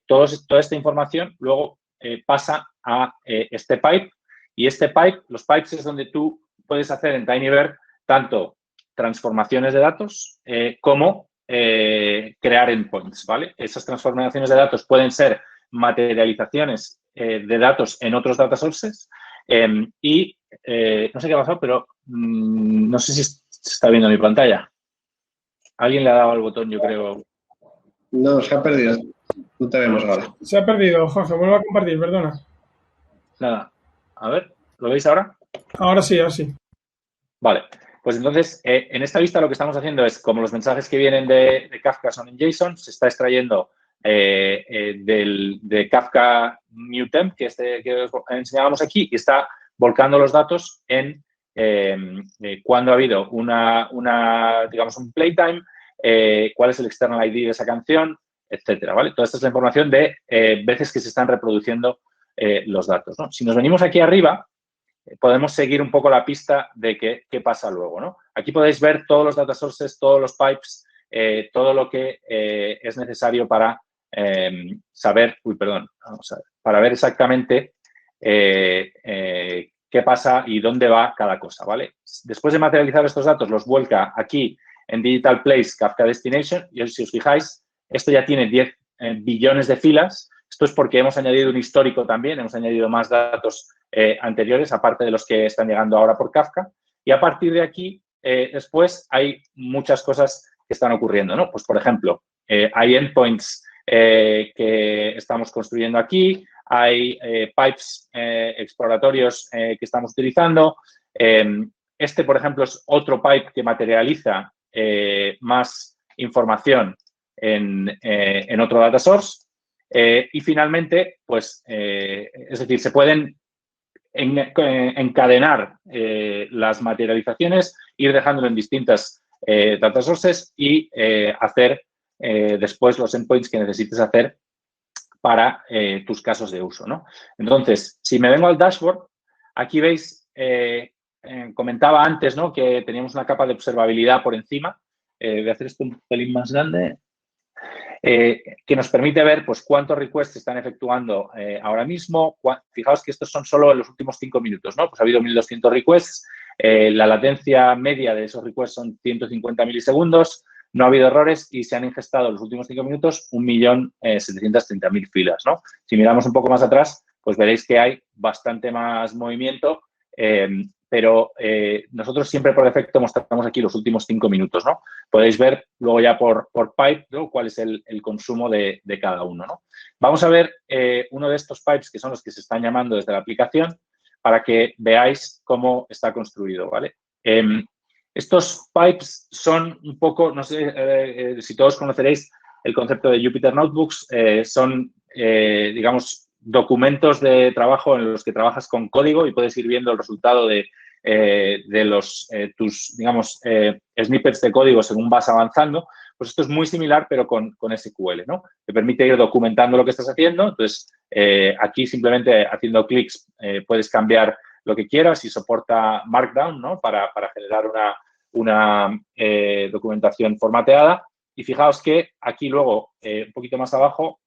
Toda esta información luego pasa a este pipe y los pipes es donde tú puedes hacer en Tinyverse tanto transformaciones de datos como crear endpoints, ¿vale? Esas transformaciones de datos pueden ser materializaciones de datos en otros data sources y no sé qué ha pasado, pero no sé si se está viendo mi pantalla. Alguien le ha dado al botón, yo creo. No, se ha perdido. No te vemos ahora. Se ha perdido, Jorge. Vuelvo a compartir, perdona. Nada. A ver, ¿lo veis ahora? Ahora sí, ahora sí. Vale. Pues entonces, en esta vista lo que estamos haciendo es, como los mensajes que vienen de Kafka son en JSON, se está extrayendo de Kafka NewTemp, que os enseñábamos aquí, y está volcando los datos en cuándo ha habido digamos, un playtime, cuál es el external ID de esa canción, etcétera, ¿vale? Toda esta es la información de veces que se están reproduciendo los datos, ¿no? Si nos venimos aquí arriba, podemos seguir un poco la pista de qué pasa luego, ¿no? Aquí podéis ver todos los data sources, todos los pipes, todo lo que es necesario para saber, para ver exactamente qué pasa y dónde va cada cosa, ¿vale? Después de materializar estos datos, los vuelca aquí en Digital Place Kafka Destination y si os fijáis, esto ya tiene 10 billones de filas. Esto es porque hemos añadido un histórico también, hemos añadido más datos anteriores, aparte de los que están llegando ahora por Kafka. Y a partir de aquí, después, hay muchas cosas que están ocurriendo, ¿no? Pues, por ejemplo, hay endpoints que estamos construyendo aquí, hay pipes exploratorios que estamos utilizando. Este, por ejemplo, es otro pipe que materializa más información en otro data source. Y finalmente, pues, es decir, se pueden encadenar las materializaciones, ir dejándolo en distintas data sources y hacer después los endpoints que necesites hacer para tus casos de uso, ¿no? Entonces, si me vengo al dashboard, aquí veis, comentaba antes, ¿no?, que teníamos una capa de observabilidad por encima. Voy a hacer esto un pelín más grande. Que nos permite ver pues cuántos requests se están efectuando ahora mismo. Fijaos que estos son solo en los últimos 5 minutos, ¿no? Pues ha habido 1.200 requests. La latencia media de esos requests son 150 milisegundos. No ha habido errores y se han ingestado en los últimos 5 minutos 1.730.000 filas, ¿no? Si miramos un poco más atrás, pues veréis que hay bastante más movimiento. Pero nosotros siempre por defecto mostramos aquí los últimos 5 minutos, ¿no? Podéis ver luego ya por pipe, ¿no?, cuál es el consumo de cada uno, ¿no? Vamos a ver uno de estos pipes que son los que se están llamando desde la aplicación para que veáis cómo está construido, ¿vale? Estos pipes son un poco, no sé si todos conoceréis el concepto de Jupyter Notebooks, son, digamos, documentos de trabajo en los que trabajas con código y puedes ir viendo el resultado de tus, digamos, snippets de código según vas avanzando. Pues esto es muy similar, pero con SQL, ¿no? Te permite ir documentando lo que estás haciendo. Entonces, aquí simplemente haciendo clics puedes cambiar lo que quieras y soporta Markdown, ¿no?, para generar una documentación formateada. Y fijaos que aquí luego, un poquito más abajo,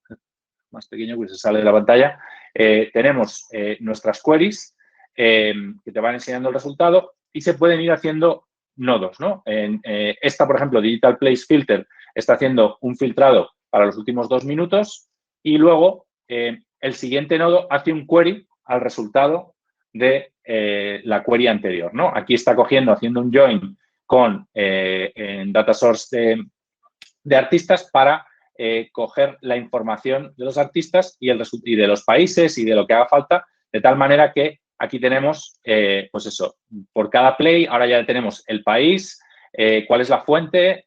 más pequeño que se sale de la pantalla, tenemos nuestras queries que te van enseñando el resultado y se pueden ir haciendo nodos, ¿no? Esta, por ejemplo, Digital Place Filter está haciendo un filtrado para los últimos 2 minutos y luego el siguiente nodo hace un query al resultado de la query anterior, ¿no? Aquí está haciendo un join con en data source de artistas para coger la información de los artistas y de los países y de lo que haga falta, de tal manera que aquí tenemos, pues eso, por cada play, ahora ya tenemos el país, cuál es la fuente,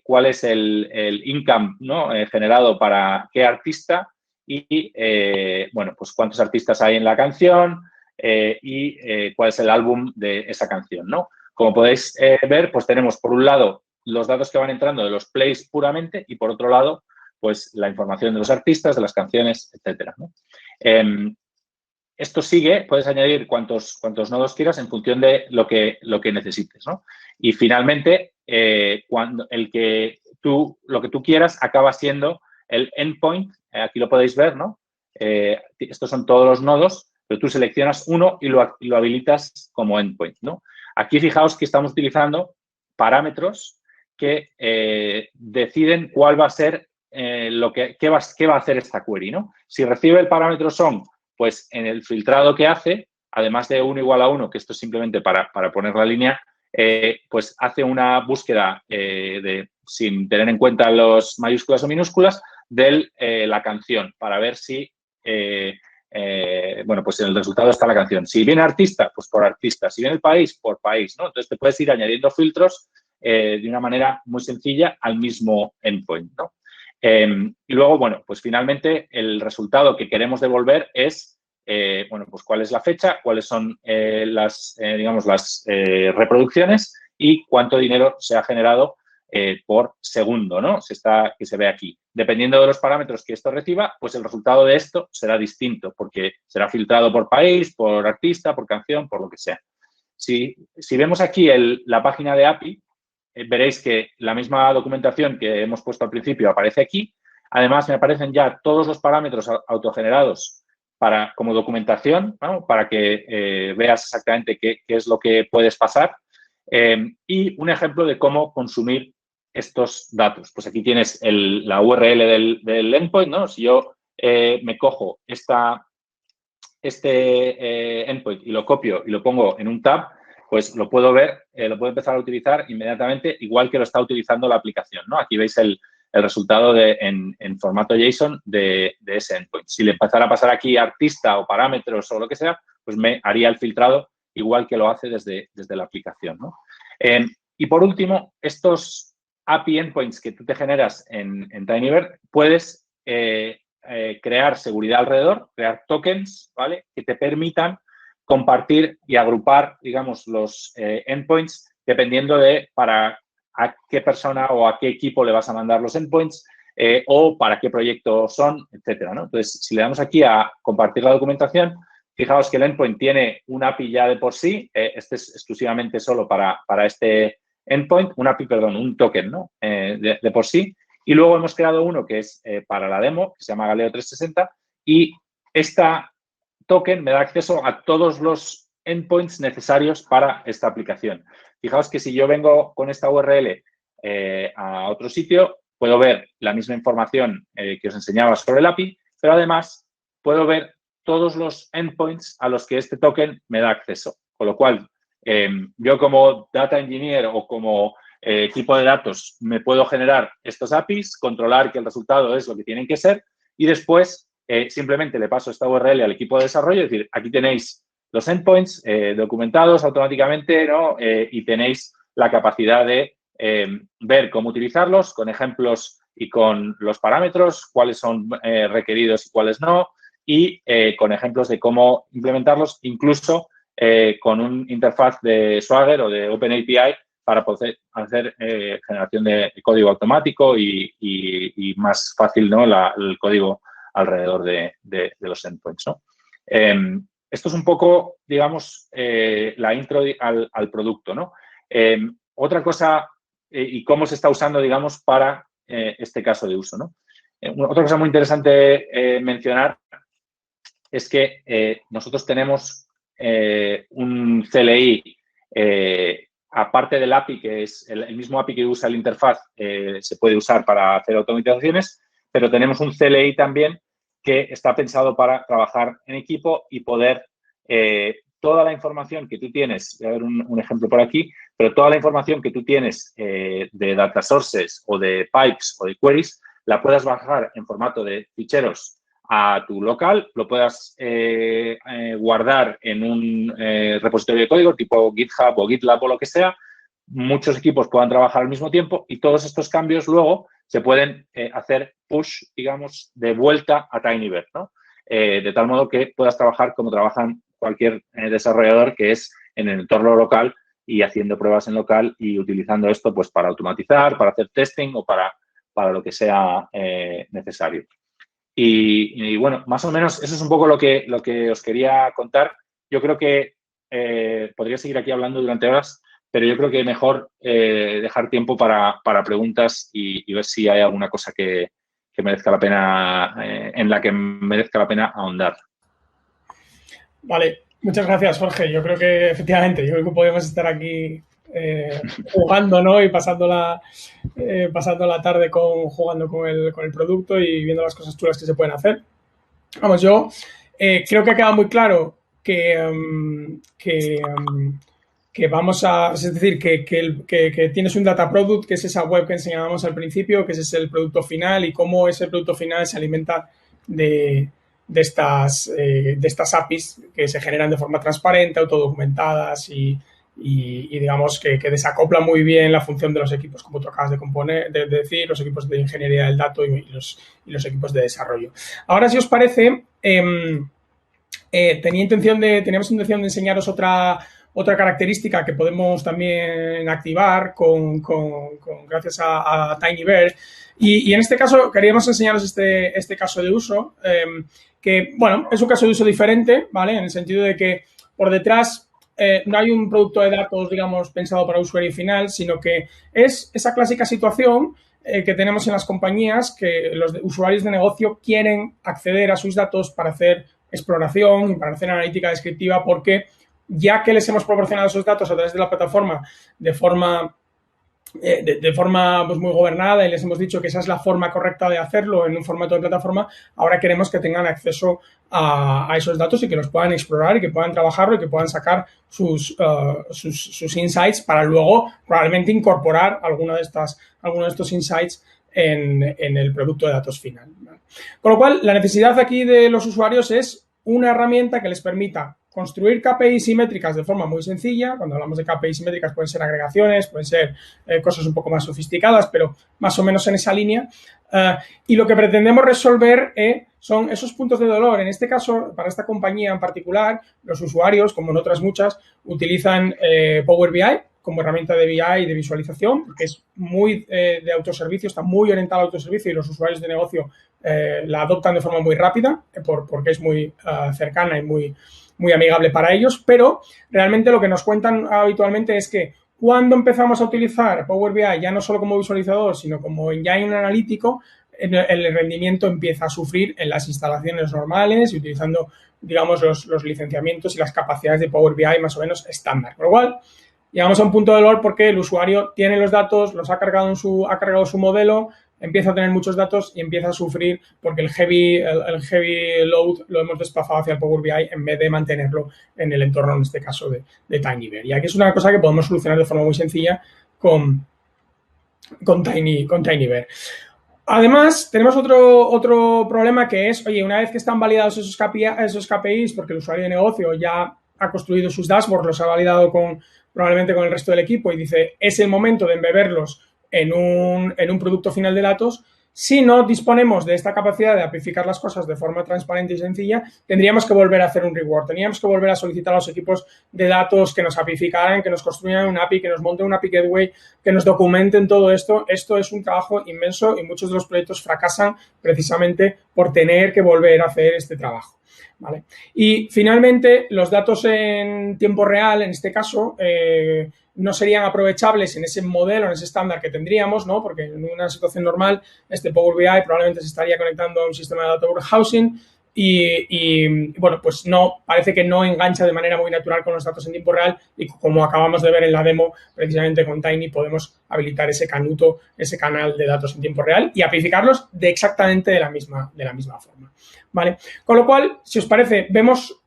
cuál es el income, ¿no?, generado para qué artista y, bueno, pues cuántos artistas hay en la canción y cuál es el álbum de esa canción, ¿no? Como podéis ver, pues tenemos por un lado los datos que van entrando de los plays puramente y, por otro lado, pues la información de los artistas, de las canciones, etcétera, ¿no? Esto sigue, puedes añadir cuantos nodos quieras en función de lo que necesites, ¿no? Y finalmente, cuando lo que tú quieras acaba siendo el endpoint, aquí lo podéis ver, ¿no? Estos son todos los nodos, pero tú seleccionas uno y lo habilitas como endpoint, ¿no? Aquí fijaos que estamos utilizando parámetros que deciden cuál va a ser qué va a hacer esta query, ¿no? Si recibe el parámetro SOM, pues en el filtrado que hace, además de 1 igual a 1, que esto es simplemente para poner la línea, pues hace una búsqueda sin tener en cuenta los mayúsculas o minúsculas de la canción para ver si, bueno, pues en el resultado está la canción. Si viene artista, pues por artista. Si viene el país, por país, ¿no? Entonces te puedes ir añadiendo filtros de una manera muy sencilla al mismo endpoint, ¿no? Y luego, bueno, pues finalmente el resultado que queremos devolver es, bueno, pues cuál es la fecha, cuáles son digamos, las reproducciones y cuánto dinero se ha generado por segundo, ¿no? Que se ve aquí. Dependiendo de los parámetros que esto reciba, pues el resultado de esto será distinto porque será filtrado por país, por artista, por canción, por lo que sea. Si vemos aquí la página de API, veréis que la misma documentación que hemos puesto al principio aparece aquí. Además, me aparecen ya todos los parámetros autogenerados como documentación, ¿no? Para que veas exactamente qué es lo que puedes pasar. Y un ejemplo de cómo consumir estos datos. Pues aquí tienes la URL del endpoint, ¿no? Si yo me cojo este endpoint y lo copio y lo pongo en un tab, pues lo puedo ver, lo puedo empezar a utilizar inmediatamente, igual que lo está utilizando la aplicación, ¿no? Aquí veis el resultado en formato JSON de ese endpoint. Si le empezara a pasar aquí artista o parámetros o lo que sea, pues me haría el filtrado igual que lo hace desde la aplicación, ¿no? Y por último, estos API endpoints que tú te generas en TinyBird, puedes crear seguridad alrededor, crear tokens, ¿vale? Que te permitan compartir y agrupar, digamos, los endpoints dependiendo de a qué persona o a qué equipo le vas a mandar los endpoints o para qué proyecto son, etcétera, ¿no? Entonces, si le damos aquí a compartir la documentación, fijaos que el endpoint tiene un API ya de por sí, este es exclusivamente solo para este endpoint, un token, ¿no? De por sí. Y luego hemos creado uno que es para la demo, que se llama Galeo 360, y esta token me da acceso a todos los endpoints necesarios para esta aplicación. Fijaos que si yo vengo con esta URL a otro sitio, puedo ver la misma información que os enseñaba sobre el API, pero además puedo ver todos los endpoints a los que este token me da acceso. Con lo cual, yo como data engineer o como equipo de datos me puedo generar estos APIs, controlar que el resultado es lo que tienen que ser y después simplemente le paso esta URL al equipo de desarrollo, es decir, aquí tenéis los endpoints documentados automáticamente, ¿no? Y tenéis la capacidad de ver cómo utilizarlos con ejemplos y con los parámetros, cuáles son requeridos y cuáles no, y con ejemplos de cómo implementarlos, incluso con un interfaz de Swagger o de OpenAPI para poder hacer generación de código automático y más fácil, ¿no? El código alrededor de los endpoints, ¿no? Esto es un poco, digamos, la intro al producto, ¿no? Otra cosa, y cómo se está usando, digamos, para este caso de uso, ¿no? Otra cosa muy interesante mencionar es que nosotros tenemos un CLI, aparte del API, que es el mismo API que usa la interfaz, se puede usar para hacer automatizaciones, pero tenemos un CLI también que está pensado para trabajar en equipo y poder toda la información que tú tienes, voy a ver un ejemplo por aquí, pero toda la información que tú tienes de data sources o de pipes o de queries, la puedas bajar en formato de ficheros a tu local, lo puedas guardar en un repositorio de código tipo GitHub o GitLab o lo que sea, muchos equipos puedan trabajar al mismo tiempo y todos estos cambios luego se pueden hacer push, digamos, de vuelta a TinyBird, ¿no? De tal modo que puedas trabajar como trabajan cualquier desarrollador, que es en el entorno local y haciendo pruebas en local y utilizando esto pues para automatizar, para hacer testing o para lo que sea necesario. Y bueno, más o menos eso es un poco lo que os quería contar. Yo creo que podría seguir aquí hablando durante horas, pero yo creo que mejor dejar tiempo para preguntas y ver si hay alguna cosa que merezca la pena, en la que merezca la pena ahondar. Vale, muchas gracias, Jorge. Yo creo que efectivamente, yo creo que podemos estar aquí jugando, ¿no? Y pasando la tarde jugando con el producto y viendo las cosas chulas que se pueden hacer. Vamos, yo creo que ha quedado muy claro que vamos a, es decir, que tienes un data product, que es esa web que enseñábamos al principio, que ese es el producto final y cómo ese producto final se alimenta de estas APIs que se generan de forma transparente, autodocumentadas y digamos que desacopla muy bien la función de los equipos, como tú acabas de decir, los equipos de ingeniería del dato y los equipos de desarrollo. Ahora, si os parece, teníamos intención de enseñaros otra característica que podemos también activar gracias a TinyBear. Y en este caso queríamos enseñaros este caso de uso, que, bueno, es un caso de uso diferente, ¿vale? En el sentido de que por detrás no hay un producto de datos, digamos, pensado para usuario final, sino que es esa clásica situación que tenemos en las compañías, que los usuarios de negocio quieren acceder a sus datos para hacer exploración y para hacer analítica descriptiva, porque ya que les hemos proporcionado esos datos a través de la plataforma de forma pues muy gobernada y les hemos dicho que esa es la forma correcta de hacerlo en un formato de plataforma, ahora queremos que tengan acceso a esos datos y que los puedan explorar y que puedan trabajarlo y que puedan sacar sus insights para luego probablemente incorporar alguno de estos insights en el producto de datos final. Con lo cual, la necesidad aquí de los usuarios es una herramienta que les permita construir KPIs simétricas de forma muy sencilla. Cuando hablamos de KPIs simétricas pueden ser agregaciones, pueden ser cosas un poco más sofisticadas, pero más o menos en esa línea. Y lo que pretendemos resolver son esos puntos de dolor. En este caso, para esta compañía en particular, los usuarios, como en otras muchas, utilizan Power BI como herramienta de BI y de visualización, porque es muy de autoservicio, está muy orientada al autoservicio y los usuarios de negocio la adoptan de forma muy rápida porque es muy cercana y muy amigable para ellos, pero realmente lo que nos cuentan habitualmente es que cuando empezamos a utilizar Power BI ya no solo como visualizador, sino como engine analítico, el rendimiento empieza a sufrir en las instalaciones normales y utilizando, digamos, los licenciamientos y las capacidades de Power BI más o menos estándar. Con lo cual, llegamos a un punto de dolor porque el usuario tiene los datos, los ha cargado su modelo, empieza a tener muchos datos y empieza a sufrir porque el heavy load lo hemos desplazado hacia el Power BI en vez de mantenerlo en el entorno, en este caso, de TinyBear. Y aquí es una cosa que podemos solucionar de forma muy sencilla con TinyBear. Además, tenemos otro problema que es, oye, una vez que están validados esos KPIs, porque el usuario de negocio ya ha construido sus dashboards, los ha validado probablemente con el resto del equipo y dice, es el momento de embeberlos en un producto final de datos. Si no disponemos de esta capacidad de apificar las cosas de forma transparente y sencilla, tendríamos que volver a hacer un reward, tendríamos que volver a solicitar a los equipos de datos que nos apificaran, que nos construyan un API, que nos monten un API Gateway, que nos documenten todo esto. Esto es un trabajo inmenso y muchos de los proyectos fracasan precisamente por tener que volver a hacer este trabajo. ¿Vale? Y finalmente, los datos en tiempo real, en este caso, no serían aprovechables en ese modelo, en ese estándar que tendríamos, ¿no? Porque en una situación normal, este Power BI probablemente se estaría conectando a un sistema de data warehousing y bueno, pues parece que no engancha de manera muy natural con los datos en tiempo real y como acabamos de ver en la demo, precisamente con Tiny podemos habilitar ese canal de datos en tiempo real y apificarlos exactamente de la misma forma. ¿Vale? Con lo cual, si os parece, vemos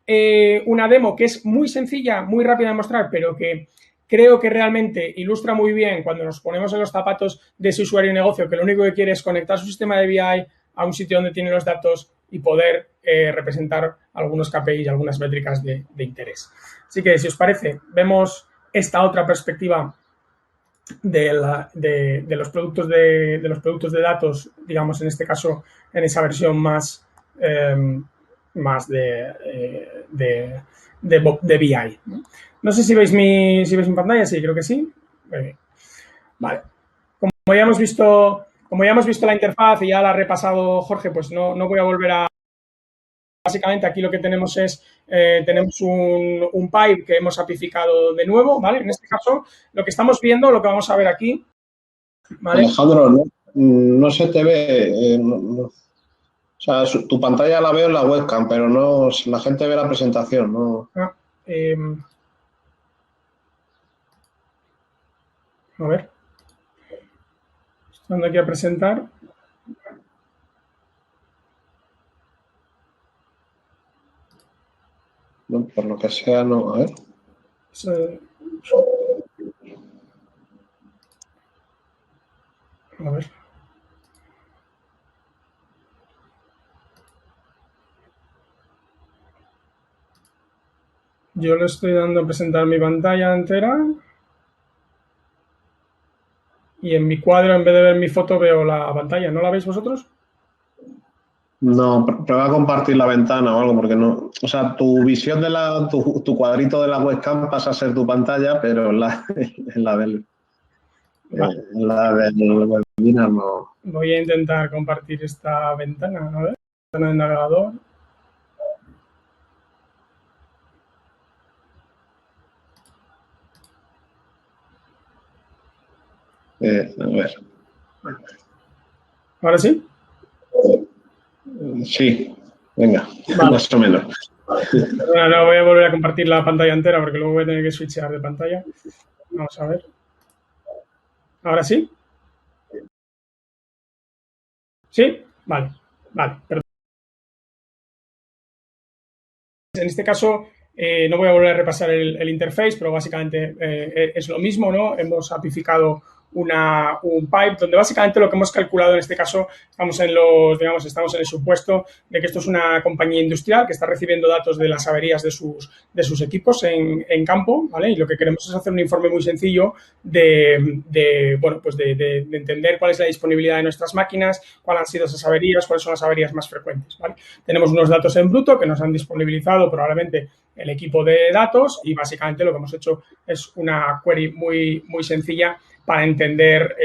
una demo que es muy sencilla, muy rápida de mostrar, pero que creo que realmente ilustra muy bien cuando nos ponemos en los zapatos de ese usuario de negocio que lo único que quiere es conectar su sistema de BI a un sitio donde tiene los datos y poder representar algunos KPIs y algunas métricas de interés. Así que, si os parece, vemos esta otra perspectiva de los productos de datos, digamos, en este caso, en esa versión más de BI. No sé si veis mi pantalla, sí, creo que sí. Vale. Como ya hemos visto la interfaz y ya la ha repasado Jorge, pues no voy a volver a... Básicamente aquí lo que tenemos es, tenemos un pipe que hemos apificado de nuevo, ¿vale? En este caso, lo que estamos viendo, lo que vamos a ver aquí, ¿vale? Alejandro, no se te ve, o sea, tu pantalla la veo en la webcam, pero no, la gente ve la presentación, ¿no? A ver. Estoy dando aquí a presentar. No, por lo que sea, no. A ver. A ver. Yo le estoy dando a presentar mi pantalla entera. Y en mi cuadro, en vez de ver mi foto, veo la pantalla. ¿No la veis vosotros? No, prueba a compartir la ventana o algo, porque no. O sea, tu visión de tu cuadrito de la webcam pasa a ser tu pantalla, pero en la del webinar no. Voy a intentar compartir esta ventana. A ver, ventana del navegador. A ver. ¿Ahora sí? Sí, venga, Vale. más o menos. Bueno, no voy a volver a compartir la pantalla entera porque luego voy a tener que switchear de pantalla. Vamos a ver. ¿Ahora sí? ¿Sí? Vale, vale, perdón. En este caso, no voy a volver a repasar el interface, pero básicamente es lo mismo, ¿no? Hemos apificado un pipe donde básicamente lo que hemos calculado en este caso estamos en el supuesto de que esto es una compañía industrial que está recibiendo datos de las averías de sus equipos en campo, ¿vale? Y lo que queremos es hacer un informe muy sencillo de entender cuál es la disponibilidad de nuestras máquinas, cuáles han sido esas averías, cuáles son las averías más frecuentes, ¿vale? Tenemos unos datos en bruto que nos han disponibilizado probablemente el equipo de datos y básicamente lo que hemos hecho es una query muy, muy sencilla para entender,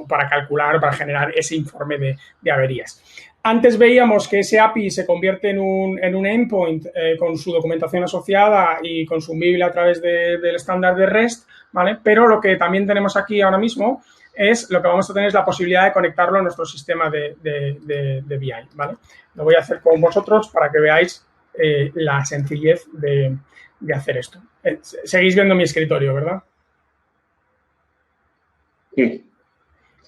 para calcular, para generar ese informe de averías. Antes veíamos que ese API se convierte en un endpoint con su documentación asociada y consumible a través del estándar de REST, ¿vale? Pero lo que también tenemos aquí ahora mismo es lo que vamos a tener es la posibilidad de conectarlo a nuestro sistema de BI, ¿vale? Lo voy a hacer con vosotros para que veáis la sencillez de hacer esto. Seguís viendo mi escritorio, ¿verdad? Sí.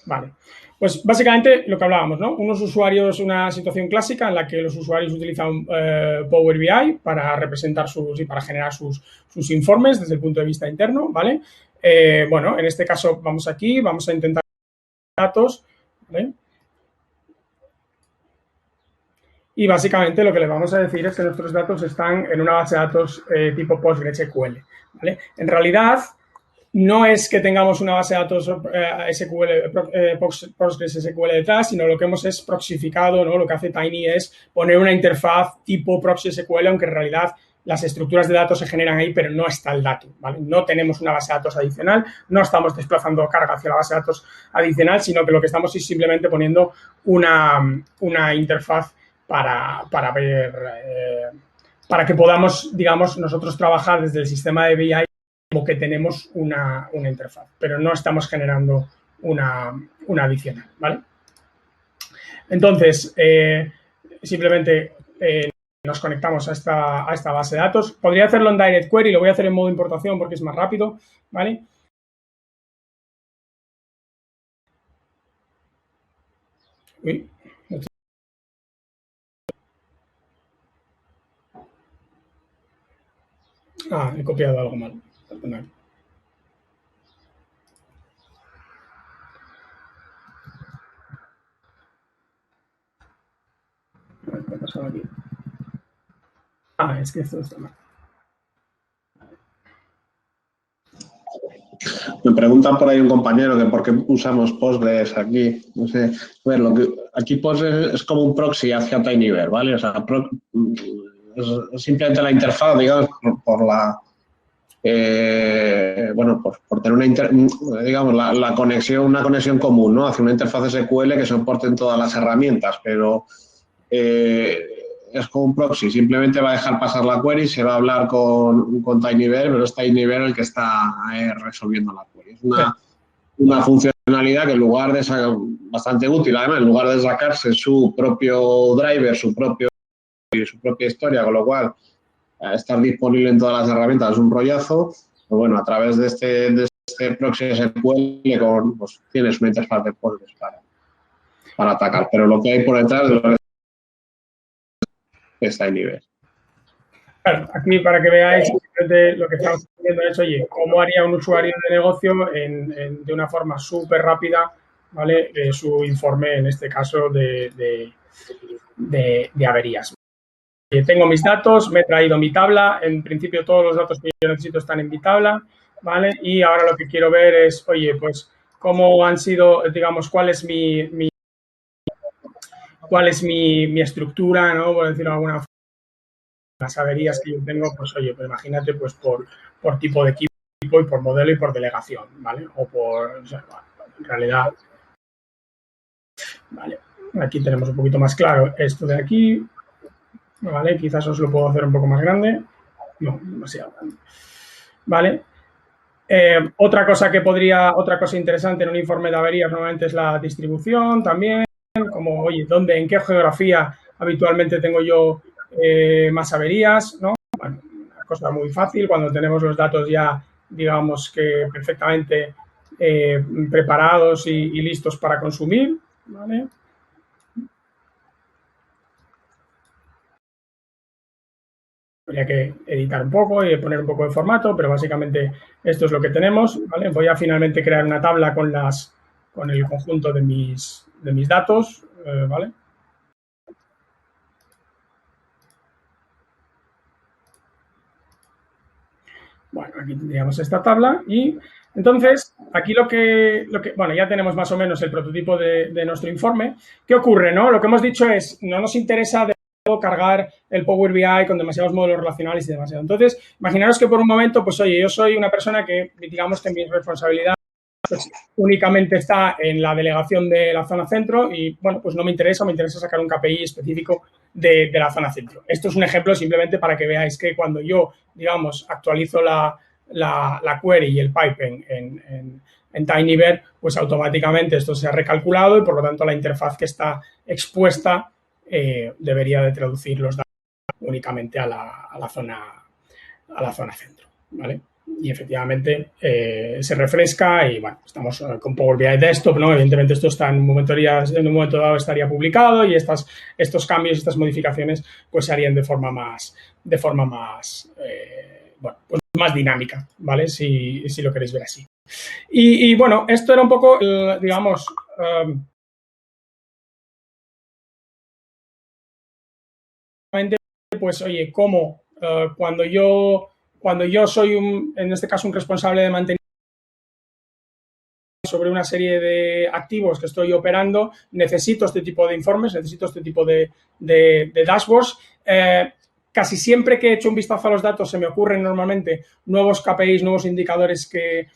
Vale. Pues básicamente lo que hablábamos, ¿no? Unos usuarios, una situación clásica en la que los usuarios utilizan Power BI para representar para generar sus informes desde el punto de vista interno, ¿vale? Bueno, en este caso vamos aquí, vamos a intentar datos, ¿vale? Y básicamente lo que les vamos a decir es que nuestros datos están en una base de datos tipo PostgreSQL, ¿vale? En realidad, no es que tengamos una base de datos PostgreSQL detrás, sino lo que hemos es proxificado, ¿no? Lo que hace Tiny es poner una interfaz tipo PostgreSQL, aunque en realidad las estructuras de datos se generan ahí, pero no está el dato, ¿vale? No tenemos una base de datos adicional, no estamos desplazando carga hacia la base de datos adicional, sino que lo que estamos es simplemente poniendo una interfaz para ver, para que podamos, digamos, nosotros trabajar desde el sistema de BI como que tenemos una interfaz, pero no estamos generando una adicional, ¿vale? Entonces, simplemente nos conectamos a esta base de datos. Podría hacerlo en Direct Query, lo voy a hacer en modo importación porque es más rápido, ¿vale? Uy. He copiado algo mal. Perdonad. ¿Qué ha pasado aquí? Es que esto está mal. Me preguntan por ahí un compañero que por qué usamos Postgres aquí. No sé. A ver, aquí Postgres es como un proxy hacia Tinybear, ¿vale? O sea, es simplemente la interfaz, digamos, por tener la conexión, una conexión común, ¿no? Hacia una interfaz SQL que soporten todas las herramientas, pero es como un proxy, simplemente va a dejar pasar la query, se va a hablar con Tinybear, pero es Tinybear el que está resolviendo la query. Es una funcionalidad que en lugar de bastante útil, además, en lugar de sacarse su propio driver, su propia historia, con lo cual estar disponible en todas las herramientas es un rollazo, pues bueno, a través de este proxy SQL pues, tienes una interfaz de Postgres para atacar, pero lo que hay por detrás de lo que está en nivel. Claro, aquí para que veáis lo que estamos haciendo es, oye, cómo haría un usuario de negocio de una forma súper rápida, ¿vale? Su informe, en este caso, de averías. Tengo mis datos, me he traído mi tabla, en principio todos los datos que yo necesito están en mi tabla, ¿vale? Y ahora lo que quiero ver es, oye, pues, cómo han sido, digamos, cuál es mi estructura, ¿no? Por decirlo de alguna forma, las averías que yo tengo, pues, oye, pues imagínate, pues, por tipo de equipo y por modelo y por delegación, ¿vale? O sea, en realidad, ¿vale? Aquí tenemos un poquito más claro esto de aquí, ¿vale? Quizás os lo puedo hacer un poco más grande. No, demasiado grande. ¿Vale? Otra cosa interesante en un informe de averías normalmente es la distribución también, como, oye, en qué geografía habitualmente tengo yo más averías, ¿no? Bueno, una cosa muy fácil cuando tenemos los datos ya, digamos que perfectamente preparados y listos para consumir, ¿vale? Habría que editar un poco y poner un poco de formato, pero básicamente esto es lo que tenemos, ¿vale? Voy a finalmente crear una tabla con el conjunto de mis datos, ¿vale? Bueno, aquí tendríamos esta tabla y entonces aquí bueno, ya tenemos más o menos el prototipo de nuestro informe. ¿Qué ocurre, no? Lo que hemos dicho es, no nos interesa cargar el Power BI con demasiados módulos relacionales y demasiado. Entonces, imaginaros que por un momento, pues oye, yo soy una persona que, digamos que mi responsabilidad pues, únicamente está en la delegación de la zona centro y, bueno, pues no me interesa sacar un KPI específico de la zona centro. Esto es un ejemplo simplemente para que veáis que cuando yo, digamos, actualizo la query y el pipe en Tinybear, pues automáticamente esto se ha recalculado y, por lo tanto, la interfaz que está expuesta debería de traducir los datos únicamente a la zona centro, ¿vale? Y efectivamente se refresca y bueno, estamos con Power BI Desktop, ¿no? Evidentemente esto está en un momento dado estaría publicado y estos cambios, estas modificaciones pues se harían de forma más bueno, pues más dinámica, ¿vale? Si lo queréis ver así. Y bueno, esto era un poco, digamos, pues oye, cómo cuando yo soy en este caso un responsable de mantenimiento sobre una serie de activos que estoy operando, necesito este tipo de informes, necesito este tipo de dashboards. Casi siempre que he hecho un vistazo a los datos se me ocurren normalmente nuevos KPIs, nuevos indicadores que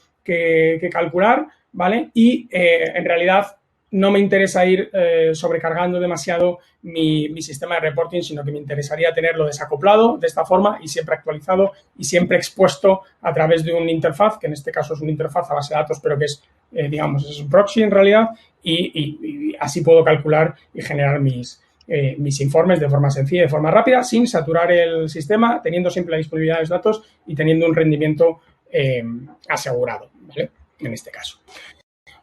calcular, ¿vale? Y en realidad no me interesa ir sobrecargando demasiado mi sistema de reporting, sino que me interesaría tenerlo desacoplado de esta forma y siempre actualizado y siempre expuesto a través de una interfaz, que en este caso es una interfaz a base de datos, pero que es, digamos, es un proxy en realidad, y así puedo calcular y generar mis informes de forma sencilla, de forma rápida, sin saturar el sistema, teniendo siempre la disponibilidad de los datos y teniendo un rendimiento asegurado, ¿vale? En este caso.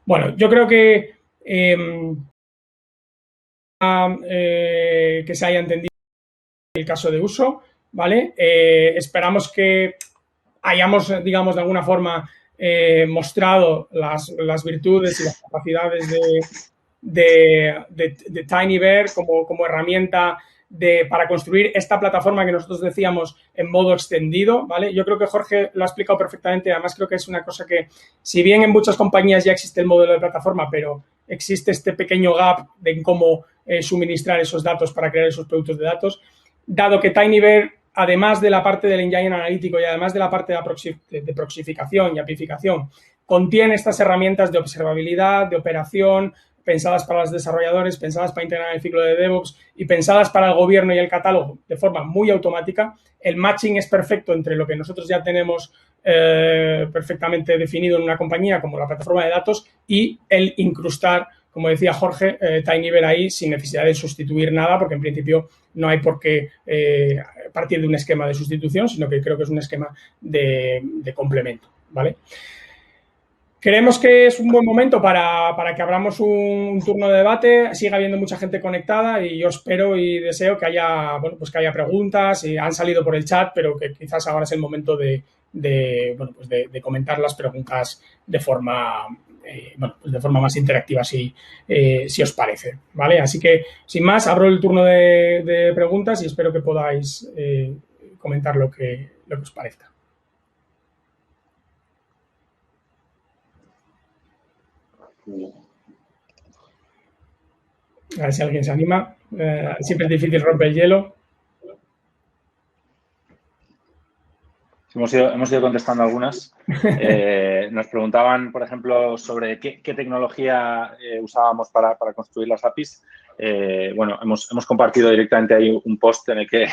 Bueno, yo creo que se haya entendido el caso de uso, ¿vale? Esperamos que hayamos, digamos, de alguna forma mostrado las virtudes y las capacidades de Tinybear como herramienta para construir esta plataforma que nosotros decíamos en modo extendido, ¿vale? Yo creo que Jorge lo ha explicado perfectamente, además creo que es una cosa que, si bien en muchas compañías ya existe el modelo de plataforma, pero existe este pequeño gap de cómo suministrar esos datos para crear esos productos de datos, dado que Tinybear, además de la parte del engine analítico y además de la parte de proxificación y apificación, contiene estas herramientas de observabilidad, de operación, pensadas para los desarrolladores, pensadas para integrar el ciclo de DevOps y pensadas para el gobierno y el catálogo de forma muy automática. El matching es perfecto entre lo que nosotros ya tenemos perfectamente definido en una compañía como la plataforma de datos y el incrustar, como decía Jorge, Tinybear ahí sin necesidad de sustituir nada, porque en principio no hay por qué partir de un esquema de sustitución, sino que creo que es un esquema de complemento, ¿vale? Creemos que es un buen momento para que abramos un turno de debate, siga habiendo mucha gente conectada y yo espero y deseo que haya, bueno, pues que haya preguntas y han salido por el chat, pero que quizás ahora es el momento bueno, pues de comentar las preguntas de forma, bueno, pues de forma más interactiva, si os parece, ¿vale? Así que, sin más, abro el turno de preguntas y espero que podáis comentar lo que os parezca. A ver si alguien se anima. Siempre es difícil romper el hielo. Hemos ido contestando algunas. Nos preguntaban, por ejemplo, sobre qué tecnología usábamos para construir las APIs. Bueno, hemos compartido directamente ahí un post en el que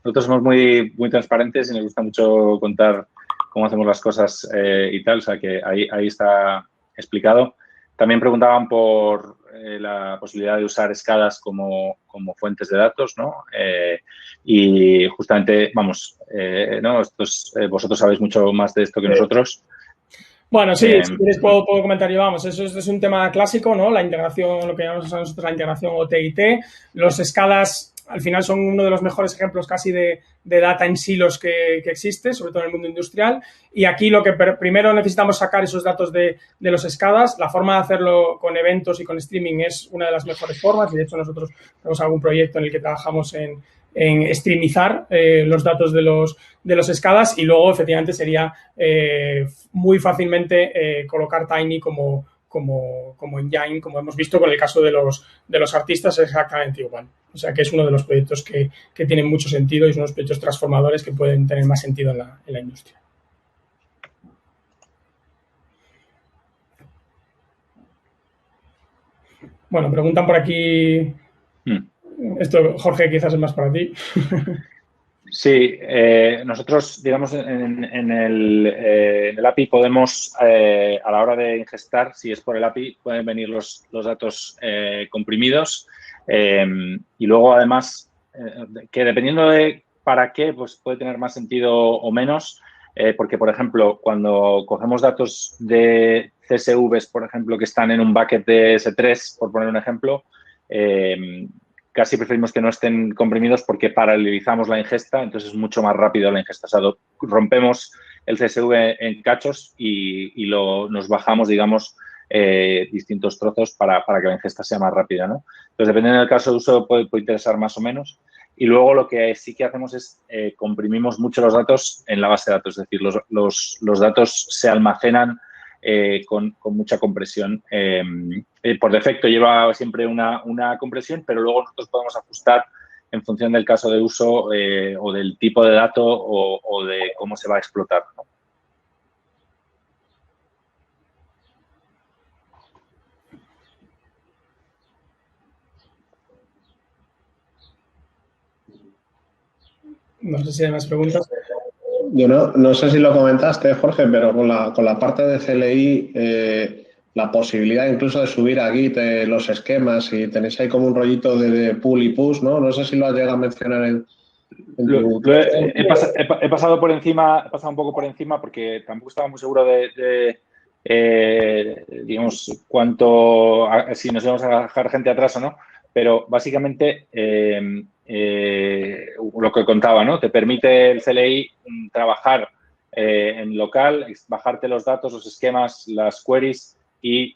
nosotros somos muy transparentes y nos gusta mucho contar cómo hacemos las cosas y tal. O sea, que ahí está explicado. También preguntaban por la posibilidad de usar escalas como fuentes de datos, ¿no? Y justamente, vamos, ¿no? Vosotros sabéis mucho más de esto que nosotros. Bueno, sí, si quieres puedo comentar yo, vamos, eso es un tema clásico, ¿no? La integración, lo que llamamos a nosotros la integración OT/IT. Los escalas, al final, son uno de los mejores ejemplos casi de data en silos que existe, sobre todo en el mundo industrial. Y aquí lo que primero necesitamos sacar esos datos de los escalas. La forma de hacerlo con eventos y con streaming es una de las mejores formas. Y de hecho, nosotros tenemos algún proyecto en el que trabajamos en streamizar los datos de los escalas y luego, efectivamente, sería muy fácilmente colocar Tiny como engine, como hemos visto con el caso de los artistas, es exactamente igual. O sea, que es uno de los proyectos que tienen mucho sentido y son unos proyectos transformadores que pueden tener más sentido en la industria. Bueno, preguntan por aquí... Esto, Jorge, quizás es más para ti. Sí, nosotros, digamos, en el API podemos, a la hora de ingestar, si es por el API, pueden venir los datos comprimidos y luego, además, que dependiendo de para qué, pues puede tener más sentido o menos, porque, por ejemplo, cuando cogemos datos de CSVs, por ejemplo, que están en un bucket de S3, por poner un ejemplo, casi preferimos que no estén comprimidos porque paralelizamos la ingesta, entonces es mucho más rápido la ingesta. O sea, rompemos el CSV en cachos y nos bajamos, digamos, distintos trozos para que la ingesta sea más rápida, ¿no? Entonces, dependiendo del caso de uso, puede interesar más o menos. Y luego lo que sí que hacemos es comprimimos mucho los datos en la base de datos, es decir, los datos se almacenan con mucha compresión. Por defecto lleva siempre una compresión, pero luego nosotros podemos ajustar en función del caso de uso o del tipo de dato o de cómo se va a explotar, ¿no? No sé si hay más preguntas. Yo no sé si lo comentaste, Jorge, pero con la parte de CLI, la posibilidad incluso de subir a Git los esquemas y tenéis ahí como un rollito de pull y push, ¿no? No sé si lo has llegado a mencionar en tu... He pasado por encima, he pasado un poco por encima porque tampoco estaba muy seguro digamos, si nos íbamos a dejar gente atrás o no, pero básicamente lo que contaba, ¿no? Te permite el CLI trabajar en local, bajarte los datos, los esquemas, las queries y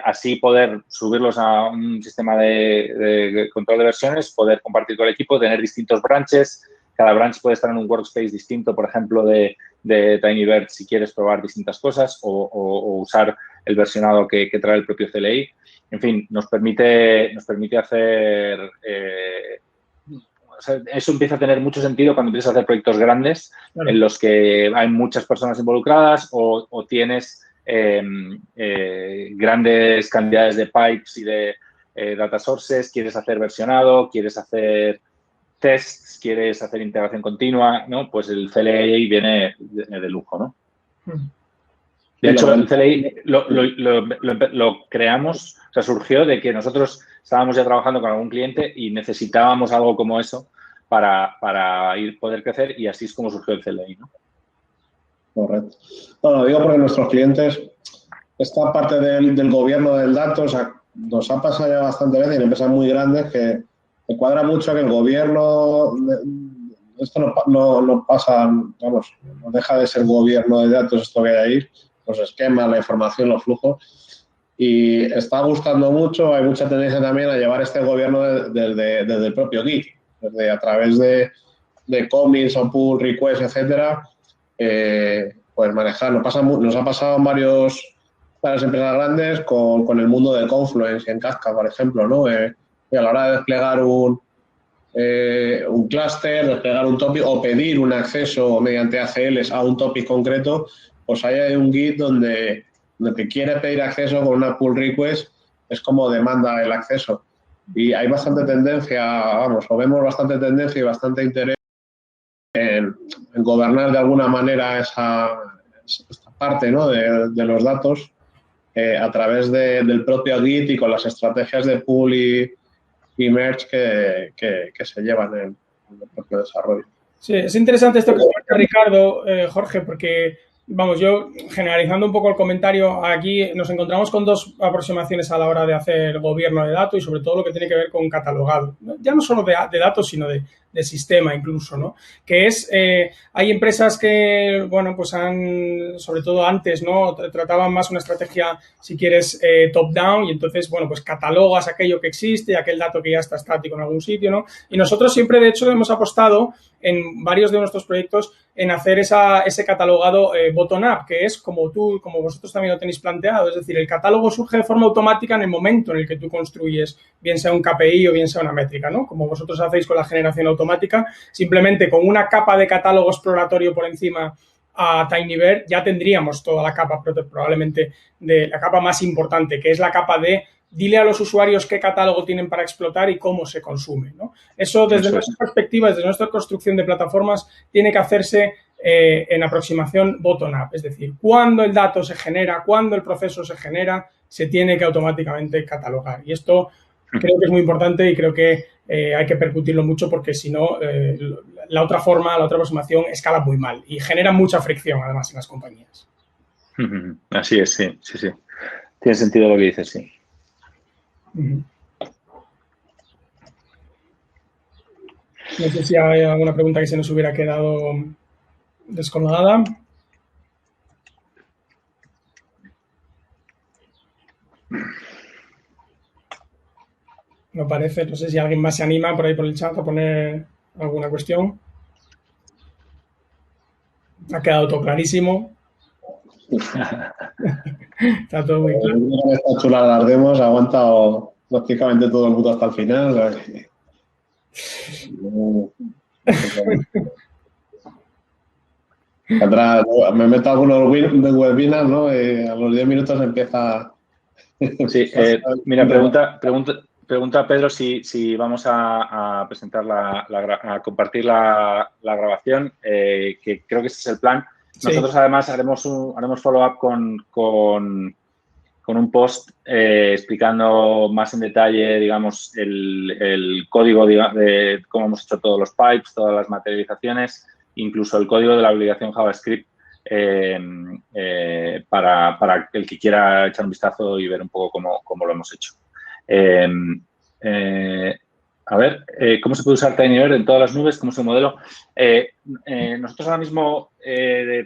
así poder subirlos a un sistema de control de versiones, poder compartir con el equipo, tener distintos branches. Cada branch puede estar en un workspace distinto, por ejemplo, de TinyBird si quieres probar distintas cosas o usar el versionado que trae el propio CLI. En fin, nos permite hacer... o sea, eso empieza a tener mucho sentido cuando empiezas a hacer proyectos grandes, claro, en los que hay muchas personas involucradas o tienes grandes cantidades de pipes y de data sources, quieres hacer versionado, quieres hacer tests, quieres hacer integración continua, ¿no? Pues el CLI viene de lujo, ¿no? De hecho, el CLI lo creamos, o sea, surgió de que nosotros estábamos ya trabajando con algún cliente y necesitábamos algo como eso para poder crecer y así es como surgió el CLI, ¿no? Correcto. Bueno, lo digo porque nuestros clientes esta parte del gobierno del dato, o sea, nos ha pasado ya bastante veces en empresas muy grandes que cuadra mucho que el gobierno, esto no pasa, vamos, no deja de ser gobierno de datos esto que hay ahí, los esquemas, la información, los flujos, y está gustando mucho, hay mucha tendencia también a llevar este gobierno desde el propio Git, desde a través de commits o pull requests, etcétera, pues manejar. Nos ha pasado en varias empresas grandes con el mundo de Confluence en Kafka, por ejemplo, ¿no? Y a la hora de desplegar un clúster, desplegar un topic o pedir un acceso mediante ACLs a un topic concreto, pues hay un Git donde el que quiere pedir acceso con una pull request es como demanda el acceso. Y hay bastante tendencia, vamos, o vemos bastante tendencia y bastante interés en gobernar de alguna manera esta parte, ¿no? de los datos a través del propio Git y con las estrategias de pull y merge que se llevan en el propio desarrollo. Sí, es interesante esto que comenta Ricardo, Jorge, porque, vamos, yo generalizando un poco el comentario, aquí nos encontramos con dos aproximaciones a la hora de hacer gobierno de datos y sobre todo lo que tiene que ver con catalogado. Ya no solo de datos, sino de sistema incluso, ¿no? Que es, hay empresas que, bueno, pues han, sobre todo antes, ¿no? Trataban más una estrategia, si quieres, top-down y entonces, bueno, pues catalogas aquello que existe, aquel dato que ya está estático en algún sitio, ¿no? Y nosotros siempre, de hecho, hemos apostado en varios de nuestros proyectos en hacer ese catalogado bottom-up, que es como vosotros también lo tenéis planteado, es decir, el catálogo surge de forma automática en el momento en el que tú construyes, bien sea un KPI o bien sea una métrica, ¿no? Como vosotros hacéis con la generación automática, simplemente con una capa de catálogo exploratorio por encima a Tinyverse ya tendríamos toda la capa, probablemente de la capa más importante, que es la capa de dile a los usuarios qué catálogo tienen para explotar y cómo se consume, ¿no? Eso, desde nuestra perspectiva, desde nuestra construcción de plataformas, tiene que hacerse en aproximación bottom-up. Es decir, cuando el dato se genera, cuando el proceso se genera, se tiene que automáticamente catalogar. Y esto creo que es muy importante y creo que hay que percutirlo mucho porque si no, la otra forma, la otra aproximación escala muy mal y genera mucha fricción, además, en las compañías. Así es, sí. Tiene sentido lo que dices, sí. No sé si hay alguna pregunta que se nos hubiera quedado descolgada. No parece. No sé si alguien más se anima por ahí por el chat a poner alguna cuestión. Ha quedado todo clarísimo. Está todo muy claro. Esta chulada las demos ha aguantado prácticamente todo el mundo hasta el final. O sea que... Atrás, me meto algunos webinars, ¿no? A los 10 minutos empieza... Sí, mira, pregunta Pedro si vamos a presentar a compartir la grabación, que creo que ese es el plan. Nosotros, sí, además haremos follow-up con un post explicando más en detalle, digamos, el código de cómo hemos hecho todos los pipes, todas las materializaciones, incluso el código de la obligación JavaScript para el que quiera echar un vistazo y ver un poco cómo lo hemos hecho. A ver, ¿cómo se puede usar Tinyverse en todas las nubes? ¿Cómo es el modelo? Nosotros ahora mismo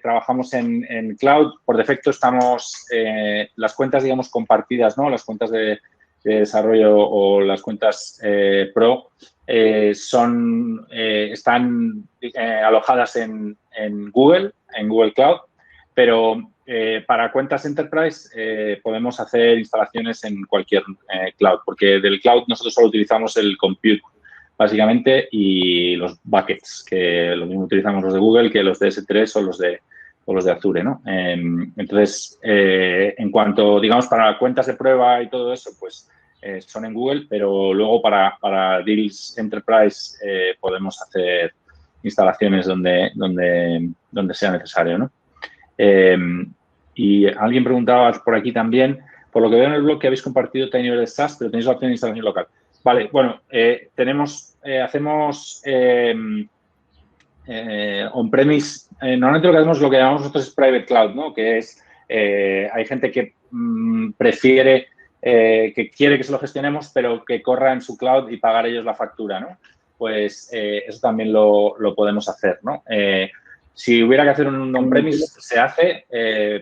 trabajamos en cloud. Por defecto estamos las cuentas, digamos, compartidas, ¿no? Las cuentas de desarrollo o las cuentas pro están alojadas en Google Cloud, pero para cuentas Enterprise podemos hacer instalaciones en cualquier cloud, porque del cloud nosotros solo utilizamos el compute, básicamente, y los buckets, que lo mismo utilizamos los de Google que los de S3 o los de Azure, ¿no? Entonces, en cuanto, digamos, para cuentas de prueba y todo eso, pues son en Google, pero luego para deals Enterprise podemos hacer instalaciones donde sea necesario, ¿no? Y alguien preguntaba por aquí también, por lo que veo en el blog que habéis compartido Tinyverse SaaS, pero tenéis la opción de instalación local. Vale, bueno, hacemos on-premise, normalmente lo que hacemos, lo que llamamos nosotros es private cloud, ¿no? Que es Hay gente que prefiere, que quiere que se lo gestionemos, pero que corra en su cloud y pagar ellos la factura, ¿no? Pues eso también lo podemos hacer, ¿no? Si hubiera que hacer un on-premise, se hace,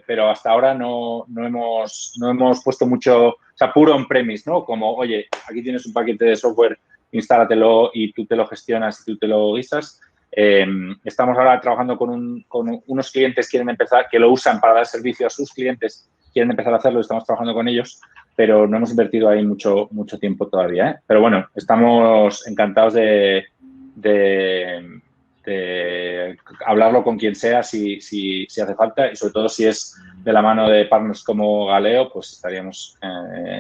pero hasta ahora no hemos puesto mucho, o sea, puro on-premise, ¿no? Como, oye, aquí tienes un paquete de software, instálatelo y tú te lo gestionas y tú te lo guisas. Estamos ahora trabajando con unos clientes que quieren empezar, que lo usan para dar servicio a sus clientes, quieren empezar a hacerlo, estamos trabajando con ellos, pero no hemos invertido ahí mucho tiempo todavía, ¿eh? Pero bueno, estamos encantados de hablarlo con quien sea si hace falta y sobre todo si es de la mano de partners como Galeo, pues estaríamos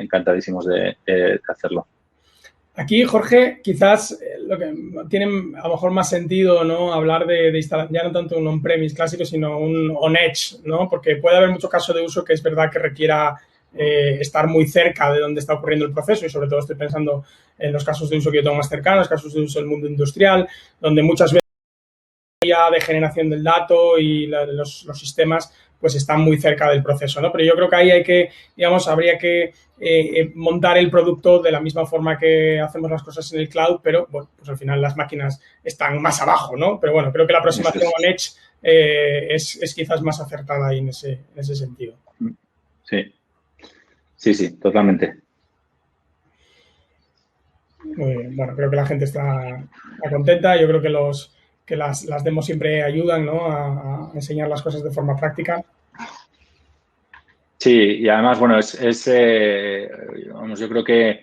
encantadísimos de hacerlo. Aquí, Jorge, quizás lo que tiene a lo mejor más sentido, ¿no? Hablar de instalar ya no tanto un on-premise clásico, sino un on-edge, ¿no? Porque puede haber mucho caso de uso que es verdad que requiera estar muy cerca de donde está ocurriendo el proceso y sobre todo estoy pensando en los casos de uso que yo tengo más cercanos, casos de uso del mundo industrial, donde muchas veces de generación del dato y los sistemas pues están muy cerca del proceso, ¿no? Pero yo creo que ahí hay que, digamos, habría que montar el producto de la misma forma que hacemos las cosas en el cloud, pero bueno, pues al final las máquinas están más abajo, ¿no? Pero bueno, creo que la aproximación on Edge es quizás más acertada ahí en ese sentido. Sí, totalmente. Muy bien. Bueno, creo que la gente está contenta. Yo creo que las demos siempre ayudan, ¿no? A enseñar las cosas de forma práctica. Sí, y además, bueno, vamos, yo creo que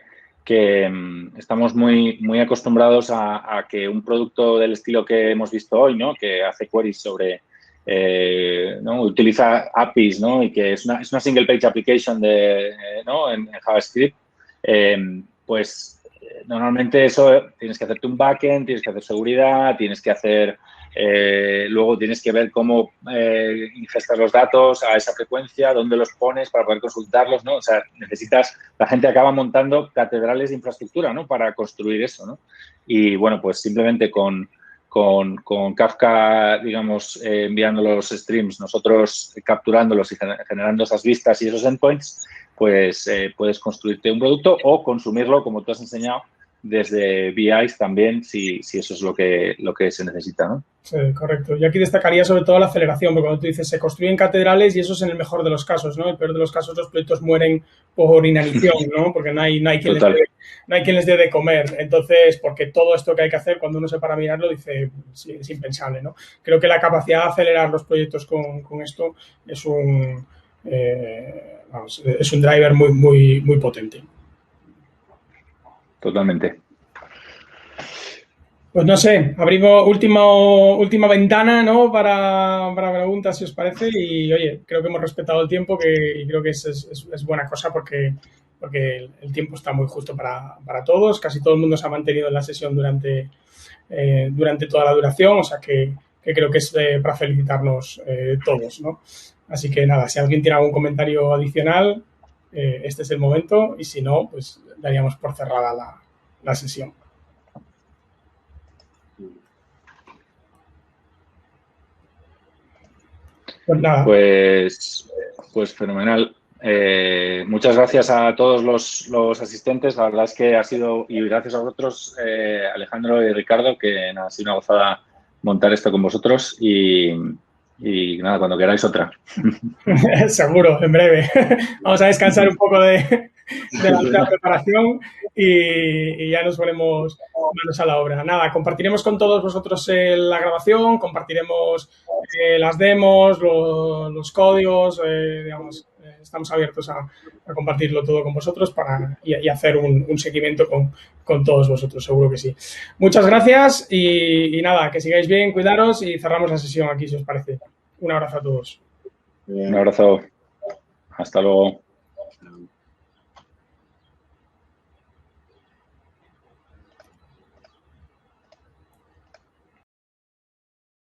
estamos muy acostumbrados a que un producto del estilo que hemos visto hoy, ¿no? Que hace queries sobre, ¿no? Utiliza APIs, ¿no? Y que es una single page application ¿no? en JavaScript, pues normalmente eso tienes que hacerte un backend, tienes que hacer seguridad, tienes que hacer, luego tienes que ver cómo ingestas los datos a esa frecuencia, dónde los pones para poder consultarlos, ¿no? O sea, la gente acaba montando catedrales de infraestructura, ¿no? Para construir eso, ¿no? Y bueno, pues simplemente con Kafka, digamos, enviando los streams, nosotros capturándolos y generando esas vistas y esos endpoints, pues puedes construirte un producto o consumirlo, como tú has enseñado, desde VIs también, si eso es lo que se necesita, ¿no? Sí, correcto. Yo aquí destacaría sobre todo la aceleración, porque cuando tú dices se construyen catedrales y eso es en el mejor de los casos, ¿no? En el peor de los casos los proyectos mueren por inanición, ¿no? Porque no hay quien les dé de comer. Entonces, porque todo esto que hay que hacer, cuando uno se para a mirarlo, dice, sí, es impensable, ¿no? Creo que la capacidad de acelerar los proyectos con esto es un driver muy potente. Totalmente. Pues no sé, abrimos última ventana, ¿no? Para preguntas, si os parece. Y oye, creo que hemos respetado el tiempo y creo que es buena cosa porque el tiempo está muy justo para todos. Casi todo el mundo se ha mantenido en la sesión durante toda la duración, o sea que creo que es para felicitarnos todos, ¿no? Así que nada, si alguien tiene algún comentario adicional, este es el momento y si no, pues daríamos por cerrada la sesión. Pues nada. Pues fenomenal. Muchas gracias a todos los asistentes. La verdad es que ha sido, y gracias a vosotros, Alejandro y Ricardo, que ha sido una gozada montar esto con vosotros y nada, cuando queráis otra. Seguro, en breve. Vamos a descansar un poco de la preparación y ya nos ponemos manos a la obra. Nada, compartiremos con todos vosotros la grabación, compartiremos las demos, los códigos, digamos, estamos abiertos a compartirlo todo con vosotros y hacer un seguimiento con todos vosotros, seguro que sí. Muchas gracias y nada, que sigáis bien, cuidaros y cerramos la sesión aquí, si os parece. Un abrazo a todos. Un abrazo. Hasta luego.